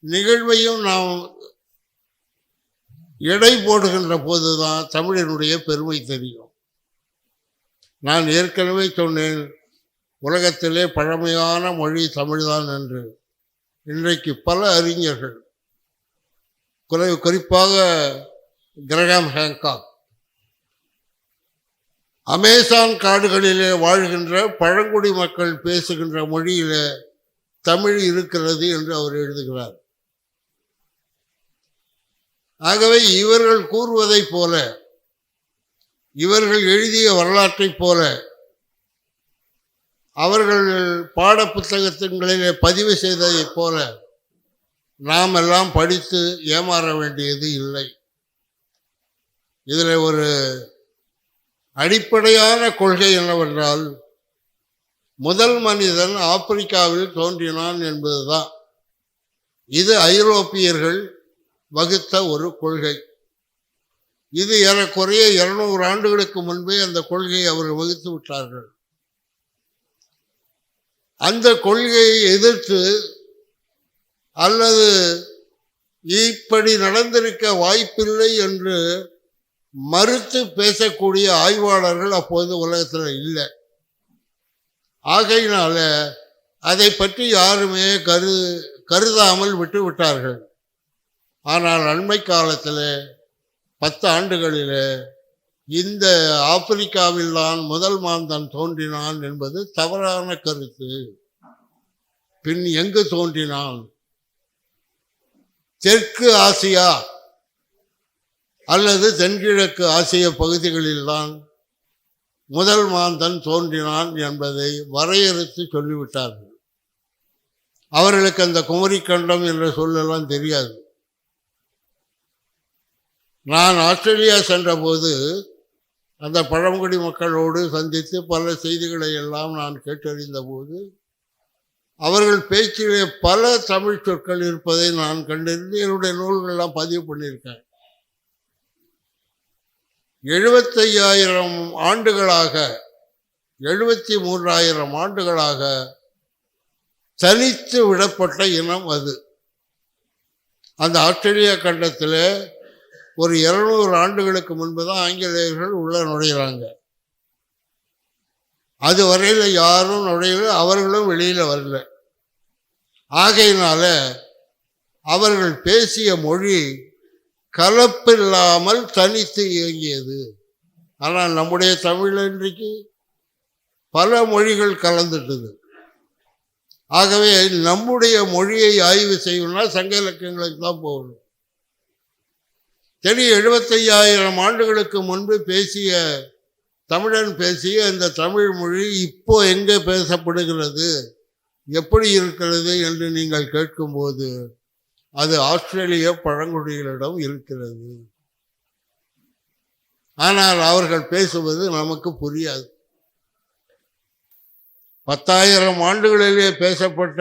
நிகழ்வையும் நாம் எடை போடுகின்ற போதுதான் தமிழனுடைய பெருமை தெரியும். நான் ஏற்கனவே சொன்னேன், உலகத்திலே பழமையான மொழி தமிழ்தான் என்று. இன்றைக்கு பல அறிஞர்கள், குறிப்பாக கிரகாம் ஹேங்காக், அமேசான் காடுகளிலே வாழ்கின்ற பழங்குடி மக்கள் பேசுகின்ற மொழியில தமிழ் இருக்கிறது என்று அவர் எழுதுகிறார். ஆகவே இவர்கள் கூறுவதைப் போல இவர்கள் எழுதிய வரலாற்றைப் போல அவர்கள் பாட புத்தகங்களிலே பதிவு செய்ததைப் போல நாம் எல்லாம் படித்து ஏமாற வேண்டியது இல்லை. இதில் ஒரு அடிப்படையான கொள்கை என்னவென்றால், முதல் மனிதன் ஆப்பிரிக்காவில் தோன்றினான் என்பதுதான். இது ஐரோப்பியர்கள் வகுத்த ஒரு கொள்கை. இது ஏறக்குறைய 200 ஆண்டுகளுக்கு முன்பே அந்த கொள்கையை அவர்கள் வகுத்து விட்டார்கள். அந்த கொள்கையை எதிர்த்து அல்லது இப்படி நடந்திருக்க வாய்ப்பில்லை என்று மறுத்து பேசக்கூடிய ஆய்வாளர்கள் அப்போது உலகத்தில் இல்லை. ஆகையினால அதை பற்றி யாருமே கருதாமல் விட்டு விட்டார்கள். ஆனால் அண்மை காலத்தில் 10 ஆண்டுகளில் இந்த ஆப்பிரிக்காவில் தான் முதல் மாந்தன் தோன்றினான் என்பது தவறான கருத்து. பின் எங்கு தோன்றினான்? தெற்கு ஆசியா அல்லது தென்கிழக்கு ஆசிய பகுதிகளில்தான் முதல் மாந்தன் தோன்றினான் என்பதை வரையறுத்து சொல்லிவிட்டார்கள். அவர்களுக்கு அந்த குமரிக்கண்டம் என்ற சொல்லெல்லாம் தெரியாது. நான் ஆஸ்திரேலியா சென்றபோது அந்த பழங்குடி மக்களோடு சந்தித்து பல செய்திகளை எல்லாம் நான் கேட்டறிந்த போது அவர்கள் பேச்சிலே பல தமிழ் சொற்கள் இருப்பதை நான் கண்டறிந்து என்னுடைய நூல்களெல்லாம் பதிவு பண்ணியிருக்கேன். 75,000 ஆண்டுகளாக 73,000 ஆண்டுகளாக தனித்து விடப்பட்ட இனம் அது. அந்த ஆஸ்திரேலியா கண்டத்தில் ஒரு 200 ஆண்டுகளுக்கு முன்பு தான் ஆங்கிலேயர்கள் உள்ள நுழைகிறாங்க. அது வரையில் யாரும் நுழையல, அவர்களும் வெளியில் வரல. ஆகையினால அவர்கள் பேசிய மொழி கலப்பில்லாமல் தனித்து இயங்கியது. ஆனால் நம்முடைய தமிழில் இன்றைக்கு பல மொழிகள் கலந்துட்டது. ஆகவே நம்முடைய மொழியை ஆய்வு செய்யணும்னா சங்க இலக்கியங்களுக்கு தான் போகணும். சரி, 75,000 ஆண்டுகளுக்கு முன்பு பேசிய தமிழன் பேசிய இந்த தமிழ் மொழி இப்போ எங்கே பேசப்படுகிறது, எப்படி இருக்கிறது என்று நீங்கள் கேட்கும்போது அது ஆஸ்திரேலிய பழங்குடிகளிடம் இருக்கிறது. ஆனால் அவர்கள் பேசுவது நமக்கு புரியாது. 10,000 ஆண்டுகளிலே பேசப்பட்ட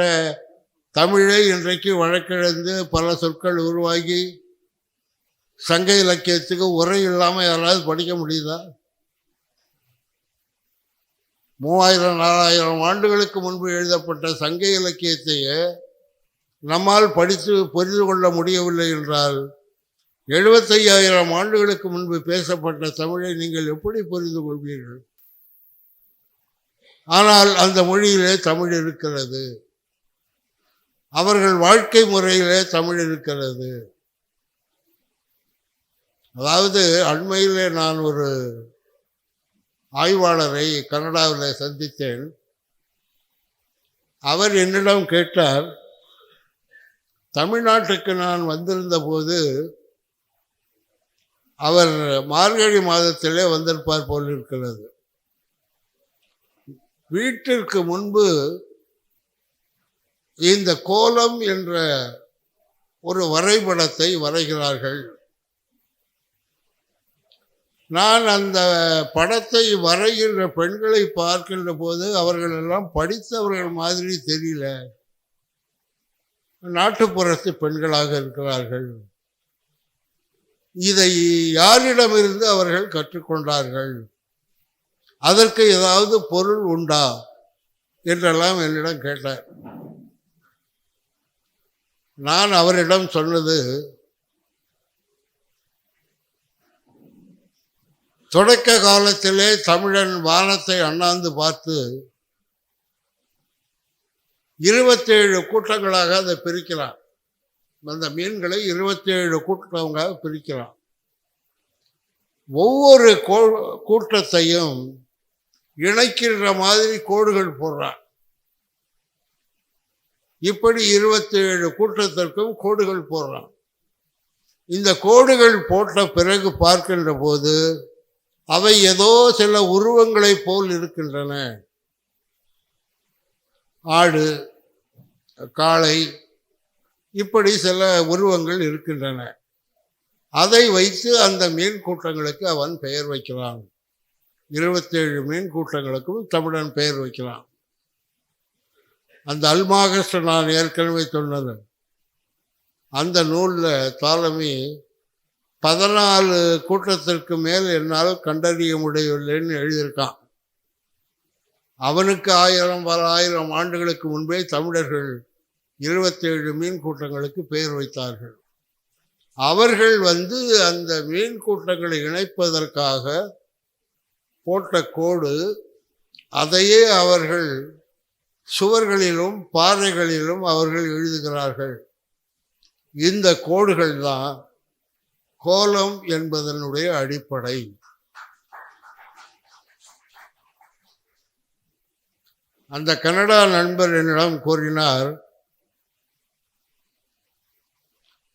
தமிழை இன்றைக்கு வழக்கிழந்து பல சொற்கள் உருவாகி சங்க இலக்கியத்துக்கு உரை இல்லாமல் யாராவது படிக்க முடியுதா? 3,000-4,000 ஆண்டுகளுக்கு முன்பு எழுதப்பட்ட சங்க இலக்கியத்தையே நம்மால் படித்து புரிந்து கொள்ள முடியவில்லை என்றால் 75,000 ஆண்டுகளுக்கு முன்பு பேசப்பட்ட தமிழை நீங்கள் எப்படி புரிந்து கொள்வீர்கள்? ஆனால் அந்த மொழியிலே தமிழ் இருக்கிறது, அவர்கள் வாழ்க்கை முறையிலே தமிழ் இருக்கிறது. அதாவது அண்மையிலே நான் ஒரு ஆய்வாளரை கனடாவில் சந்தித்தேன். அவர் என்னிடம் கேட்டார், தமிழ்நாட்டுக்கு நான் வந்திருந்த போது அவர் மார்கழி மாதத்திலே வந்திருப்பார் போல் இருக்கிறது. வீட்டிற்கு முன்பு இந்த கோலம் என்ற ஒரு வரைபடத்தை வரைகிறார்கள். நான் அந்த படத்தை வரைகின்ற பெண்களை பார்க்கின்ற போது அவர்கள் எல்லாம் படித்தவர்கள் மாதிரி தெரியல, நாட்டுப்புறத்து பெண்களாக இருக்கிறார்கள். இதை யாரிடமிருந்து அவர்கள் கற்றுக்கொண்டார்கள், அதற்கு ஏதாவது பொருள் உண்டா என்றெல்லாம் என்னிடம் கேட்டார். நான் அவரிடம் சொன்னது, தொடக்க காலத்திலே தமிழன் வானத்தை அண்ணாந்து பார்த்து 27 கூட்டங்களாக அதை பிரிக்கிறான். அந்த மீன்களை 27 கூட்டங்களாக பிரிக்கிறான். ஒவ்வொரு கூட்டத்தையும் இணைக்கின்ற மாதிரி கோடுகள் போடுறான். இப்படி 27 கூட்டத்திற்கும் கோடுகள் போடுறான். இந்த கோடுகள் போட்ட பிறகு பார்க்கின்ற போது அவை ஏதோ சில உருவங்களைப் போல் இருக்கின்றன. ஆடு, காளை, இப்படி சில உருவங்கள் இருக்கின்றன. அதை வைத்து அந்த மீன் கூட்டங்களுக்கு அவன் பெயர் வைக்கிறான். 27 மீன் கூட்டங்களுக்கும் தமிழன் பெயர் வைக்கிறான். அந்த அல்மாகஸ்ட் நான் ஏற்கனவே சொன்னது, அந்த நூலில் தாலமி 14 கூட்டத்திற்கு மேல் என்னால் கண்டறிய முடியவில்லைன்னு எழுதியிருக்கான். அவனுக்கு 1000 பல 1000 ஆண்டுகளுக்கு முன்பே தமிழர்கள் 27 மீன் கூட்டங்களுக்கு பெயர் வைத்தார்கள். அவர்கள் அந்த மீன் கூட்டங்களை இணைப்பதற்காக போட்ட கோடு, அதையே அவர்கள் சுவர்களிலும் பாறைகளிலும் அவர்கள் எழுதுகிறார்கள். இந்த கோடுகள் தான் கோலம் என்பதனுடைய அடிப்படை. அந்த கனடா நண்பர் என்னிடம் கூறினார்,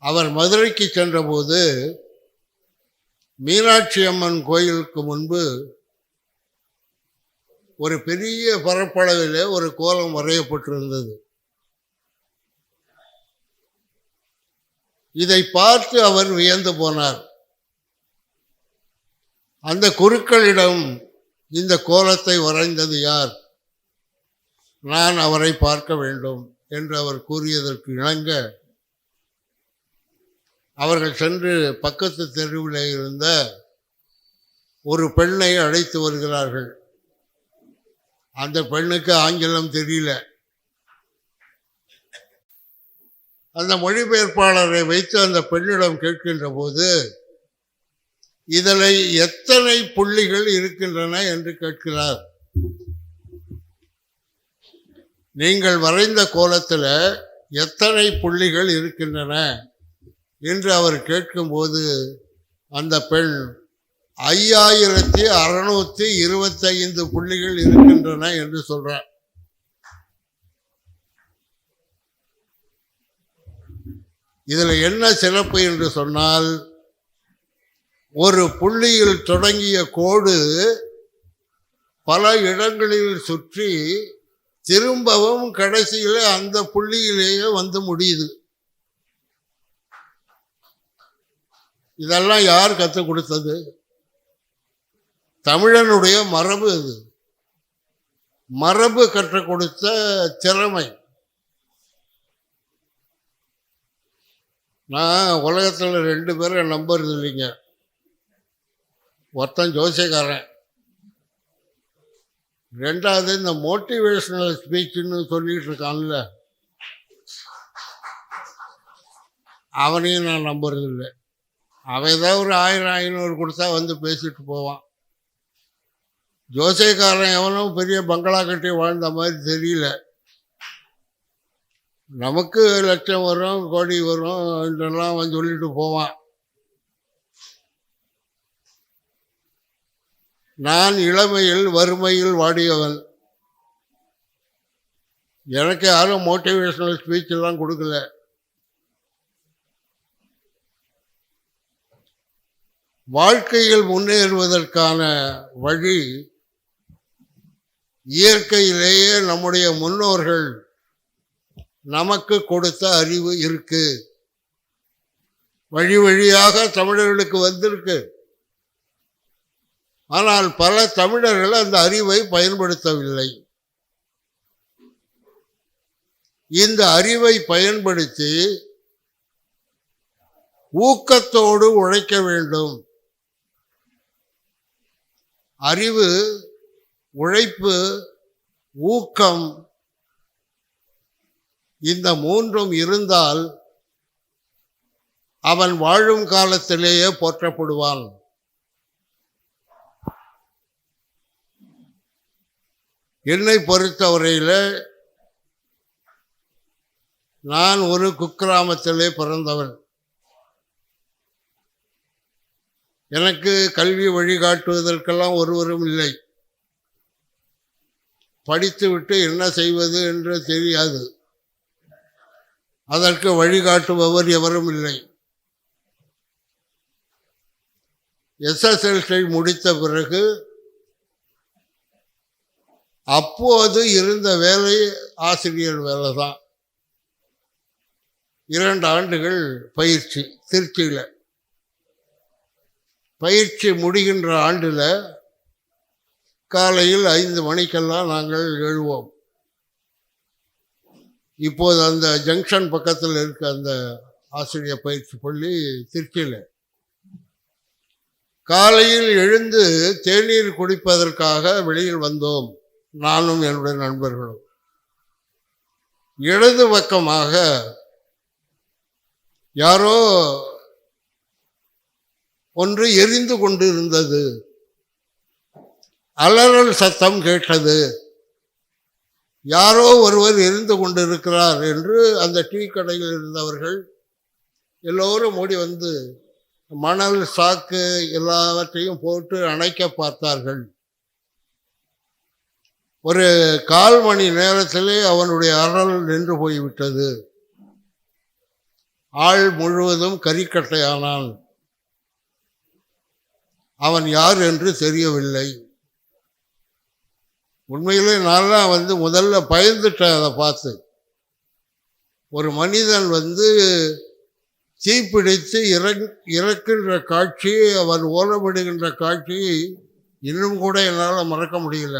அவர் மதுரைக்கு சென்றபோது மீனாட்சி அம்மன் கோயிலுக்கு முன்பு ஒரு பெரிய பரப்பளவிலே ஒரு கோலம் வரையப்பட்டிருந்தது. இதை பார்த்து அவர் வியந்து போனார். அந்த குருக்களிடம் இந்த கோலத்தை வரைந்தது யார், நான் அவரை பார்க்க வேண்டும் என்று அவர் கூறியதற்கு இணங்க அவர்கள் சென்று பக்கத்து தெருவில் இருந்த ஒரு பெண்ணை அழைத்து வருகிறார்கள். அந்த பெண்ணுக்கு ஆங்கிலம் தெரியல. அந்த மொழிபெயர்ப்பாளரை வைத்து அந்த பெண்ணிடம் கேட்கின்ற போது, இதில் எத்தனை புள்ளிகள் இருக்கின்றன என்று கேட்கிறார். நீங்கள் வரைந்த கோலத்தில் எத்தனை புள்ளிகள் இருக்கின்றன என்று அவர் கேட்கும்போது, அந்த பெண் 5625 புள்ளிகள் இருக்கின்றன என்று சொல்றார். இதில் என்ன சிறப்பு என்று சொன்னால், ஒரு புள்ளியில் தொடங்கிய கோடு பல இடங்களில் சுற்றி திரும்பவும் கடைசியில் அந்த புள்ளியிலேயே முடியுது. இதெல்லாம் யார் கற்றுக் கொடுத்தது? தமிழனுடைய மரபு. அது மரபு கற்றுக் கொடுத்த திறமை. நான் உலகத்தில் 2 பேரை நம்புறது இல்லைங்க. ஒருத்தன் ஜோசியக்காரன், 2வது இந்த மோட்டிவேஷனல் ஸ்பீச்சுன்னு சொல்லிட்டு இருக்கான்ல, அவனையும் நான் நம்புறது இல்லை. அவன் ஏதாவது ஒரு 1000-500 கொடுத்தா பேசிட்டு போவான். ஜோசியக்காரன் எவனும் பெரிய பங்களா கட்டி வாழ்ந்த மாதிரி தெரியல. நமக்கு லட்சம் வரும், கோடி வரும் என்றெல்லாம் சொல்லிட்டு போவான். நான் இளமையில் வறுமையில் வாடியவன். எனக்கு யாரும் மோட்டிவேஷனல் ஸ்பீச் எல்லாம் கொடுக்கல. வாழ்க்கையில் முன்னேறுவதற்கான வழி இயற்கையிலேயே நம்முடைய முன்னோர்கள் நமக்கு கொடுத்த அறிவு இருக்கு. வழி வழியாக தமிழர்களுக்கு வந்திருக்கு. ஆனால் பல தமிழர்கள் அந்த அறிவை பயன்படுத்தவில்லை. இந்த அறிவை பயன்படுத்தி ஊக்கத்தோடு உழைக்க வேண்டும். அறிவு, உழைப்பு, ஊக்கம், இந்த 3ம் இருந்தால் அவன் வாழும் காலத்திலேயே போற்றப்படுவான். என்னை பொறுத்தவரையில் நான் ஒரு குக்கிராமத்திலே பிறந்தவன். எனக்கு கல்வி வழிகாட்டுவதற்கெல்லாம் ஒருவரும் இல்லை. படித்துவிட்டு என்ன செய்வது என்று தெரியாது. அதற்கு வழிகாட்டுபவர் எவரும் இல்லை. SSLC முடித்த பிறகு அப்போது இருந்த வேலை ஆசிரியர் வேலை தான். 2 ஆண்டுகள் பயிற்சி திருச்சியில். பயிற்சி முடிகின்ற ஆண்டில் காலையில் 5 மணிக்கெல்லாம் நாங்கள் எழுவோம். இப்போது அந்த ஜங்ஷன் பக்கத்தில் இருக்க அந்த ஆசிரியர் பயிற்சி பள்ளி திருச்சியில். காலையில் எழுந்து தேநீர் குடிப்பதற்காக வெளியில் வந்தோம், நானும் என்னுடைய நண்பர்களும். இடது பக்கமாக யாரோ ஒன்று எரிந்து கொண்டு இருந்தது. அலறல் சத்தம் கேட்டது. யாரோ ஒருவர் எரிந்து கொண்டு இருக்கிறார் என்று அந்த டீ கடையில் இருந்தவர்கள் எல்லோரும் ஓடி வந்து மணல் சாக்கு எல்லாவற்றையும் போட்டு அணைக்க பார்த்தார்கள். ஒரு 1/4 மணி நேரத்திலே அவனுடைய அறல் நின்று போய்விட்டது. ஆள் முழுவதும் கரிக்கட்டையானான். அவன் யார் என்று தெரியவில்லை. உண்மையிலே நான்லாம் முதல்ல பயந்துட்டேன் அதை பார்த்து. ஒரு மனிதன் தீப்பிடித்து இறக்கின்ற காட்சி, அவன் ஓலமிடுகின்ற காட்சி இன்னும் கூட என்னால் மறக்க முடியல.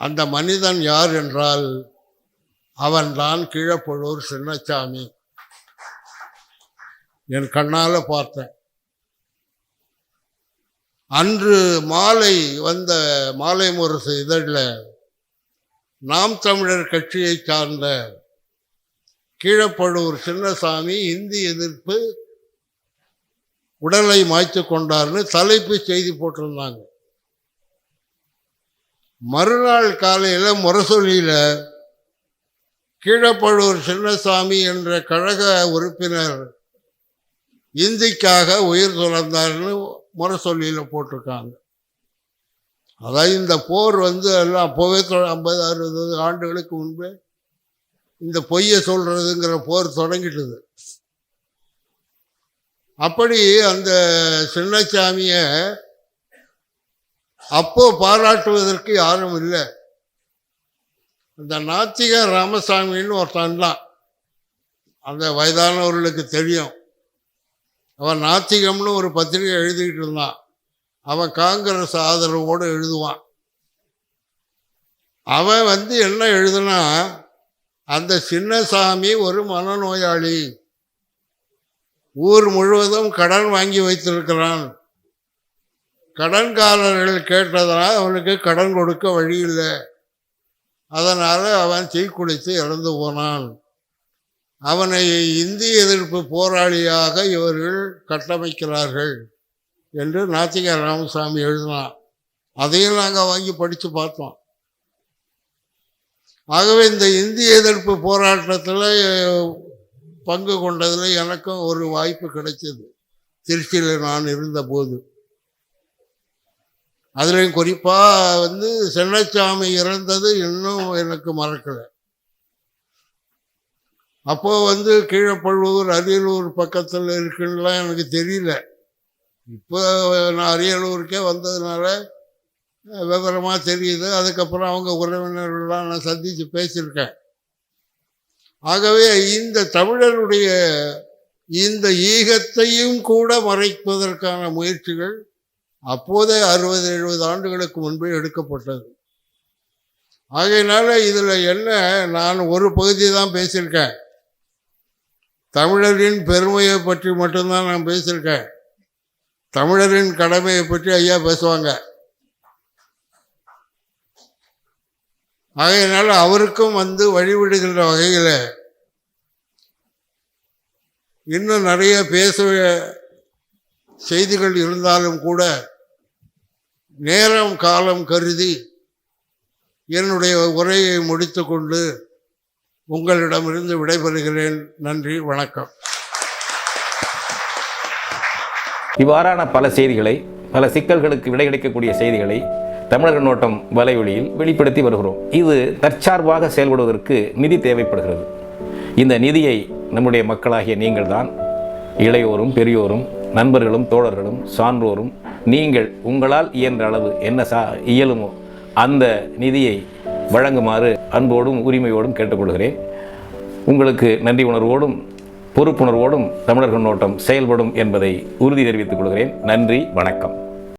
அந்த மனிதன் யார் என்றால் அவன்தான் கீழப்பழூர் சின்னசாமி. என் கண்ணால் பார்த்தேன். அன்று மாலை வந்த மாலை முரசு இதழில் நாம் தமிழர் கட்சியை சார்ந்த கீழப்பழூர் சின்னசாமி இந்தி எதிர்ப்பு உடலை மாய்த்து கொண்டார்னு தலைப்பு செய்தி போட்டிருந்தாங்க. மறுநாள் காலையில் முரசொலியில் கீழப்பழூர் சின்னசாமி என்ற கழக உறுப்பினர் இந்திக்காக உயிர் துறந்தார்னு முரசொலியில் போட்டிருக்காங்க. அதாவது இந்த போர் எல்லாம் அப்போவே 50-60 ஆண்டுகளுக்கு முன்பே இந்த பொய்யை சொல்றதுங்கிற போர் தொடங்கிட்டது. அப்படி அந்த சின்னசாமியை அப்போ பாராட்டுவதற்கு யாரும் இல்லை. அந்த நாத்திக ராமசாமின்னு ஒருத்தன் தான், அந்த வயதானவர்களுக்கு தெரியும். அவன் நாத்திகம்னு ஒரு பத்திரிகை எழுதிக்கிட்டு இருந்தான். அவன் காங்கிரஸ் ஆதரவோடு எழுதுவான். அவன் என்ன எழுதுனா, அந்த சின்னசாமி ஒரு மனநோயாளி, ஊர் முழுவதும் கடன் வாங்கி வைத்திருக்கிறான், கடன்காரர்கள் கேட்டதனால் அவனுக்கு கடன் கொடுக்க வழி இல்லை, அதனால் அவன் தீக்குளித்து இறந்து போனான், அவனை இந்திய எதிர்ப்பு போராளியாக இவர்கள் கட்டமைக்கிறார்கள் என்று நாத்திக ராமசாமி எழுதினான். அதையும் நாங்கள் வாங்கி படித்து பார்த்தோம். ஆகவே இந்த இந்திய எதிர்ப்பு போராட்டத்தில் பங்கு கொண்டதில் எனக்கும் ஒரு வாய்ப்பு கிடைச்சது, திருச்சியில் நான் இருந்தபோது. அதுலேயும் குறிப்பாக சின்னசாமி இறந்தது இன்னும் எனக்கு மறக்கலை. அப்போது கீழப்பழூர் அரியலூர் பக்கத்தில் இருக்குன்னுலாம் எனக்கு தெரியல. இப்போ நான் அரியலூருக்கே வந்ததுனால விவரமாக தெரியுது. அதுக்கப்புறம் அவங்க உறவினர்கள்லாம் நான் சந்தித்து பேசியிருக்கேன். ஆகவே இந்த தமிழருடைய இந்த ஈகத்தையும் கூட மறைப்பதற்கான முயற்சிகள் அப்போதே 60-70 ஆண்டுகளுக்கு முன்பே எடுக்கப்பட்டது. ஆகையினால இதில் என்ன, நான் ஒரு பகுதி தான் பேசியிருக்கேன். தமிழரின் பெருமையை பற்றி மட்டும்தான் நான் பேசியிருக்கேன். தமிழரின் கடமையை பற்றி ஐயா பேசுவாங்க. ஆகையினால அவருக்கும் வழிவிடுகின்ற வகையில் இன்னும் நிறைய பேச செய்திகள் இருந்தாலும் கூட நேரம் காலம் கருதி என்னுடைய உரையை முடித்து கொண்டு உங்களிடமிருந்து விடைபெறுகிறேன். நன்றி, வணக்கம். இவ்வாறான பல செய்திகளை, பல சிக்கல்களுக்கு விடை கிடைக்கக்கூடிய செய்திகளை தமிழர் கண்ணோட்டம் வலைவழியில் வெளிப்படுத்தி வருகிறோம். இது தற்சார்பாக செயல்படுவதற்கு நிதி தேவைப்படுகிறது. இந்த நிதியை நம்முடைய மக்களாகிய நீங்கள் தான், இளையோரும் பெரியோரும் நண்பர்களும் தோழர்களும் சான்றோரும் நீங்கள் உங்களால் இயன்ற அளவு என்ன இயலுமோ அந்த நிதியை வழங்குமாறு அன்போடும் உரிமையோடும் கேட்டுக்கொள்கிறேன். உங்களுக்கு நன்றி உணர்வோடும் பொறுப்புணர்வோடும் தமிழர் கண்ணோட்டம் செயல்படும் என்பதை உறுதி தெரிவித்துக் கொள்கிறேன். நன்றி, வணக்கம்.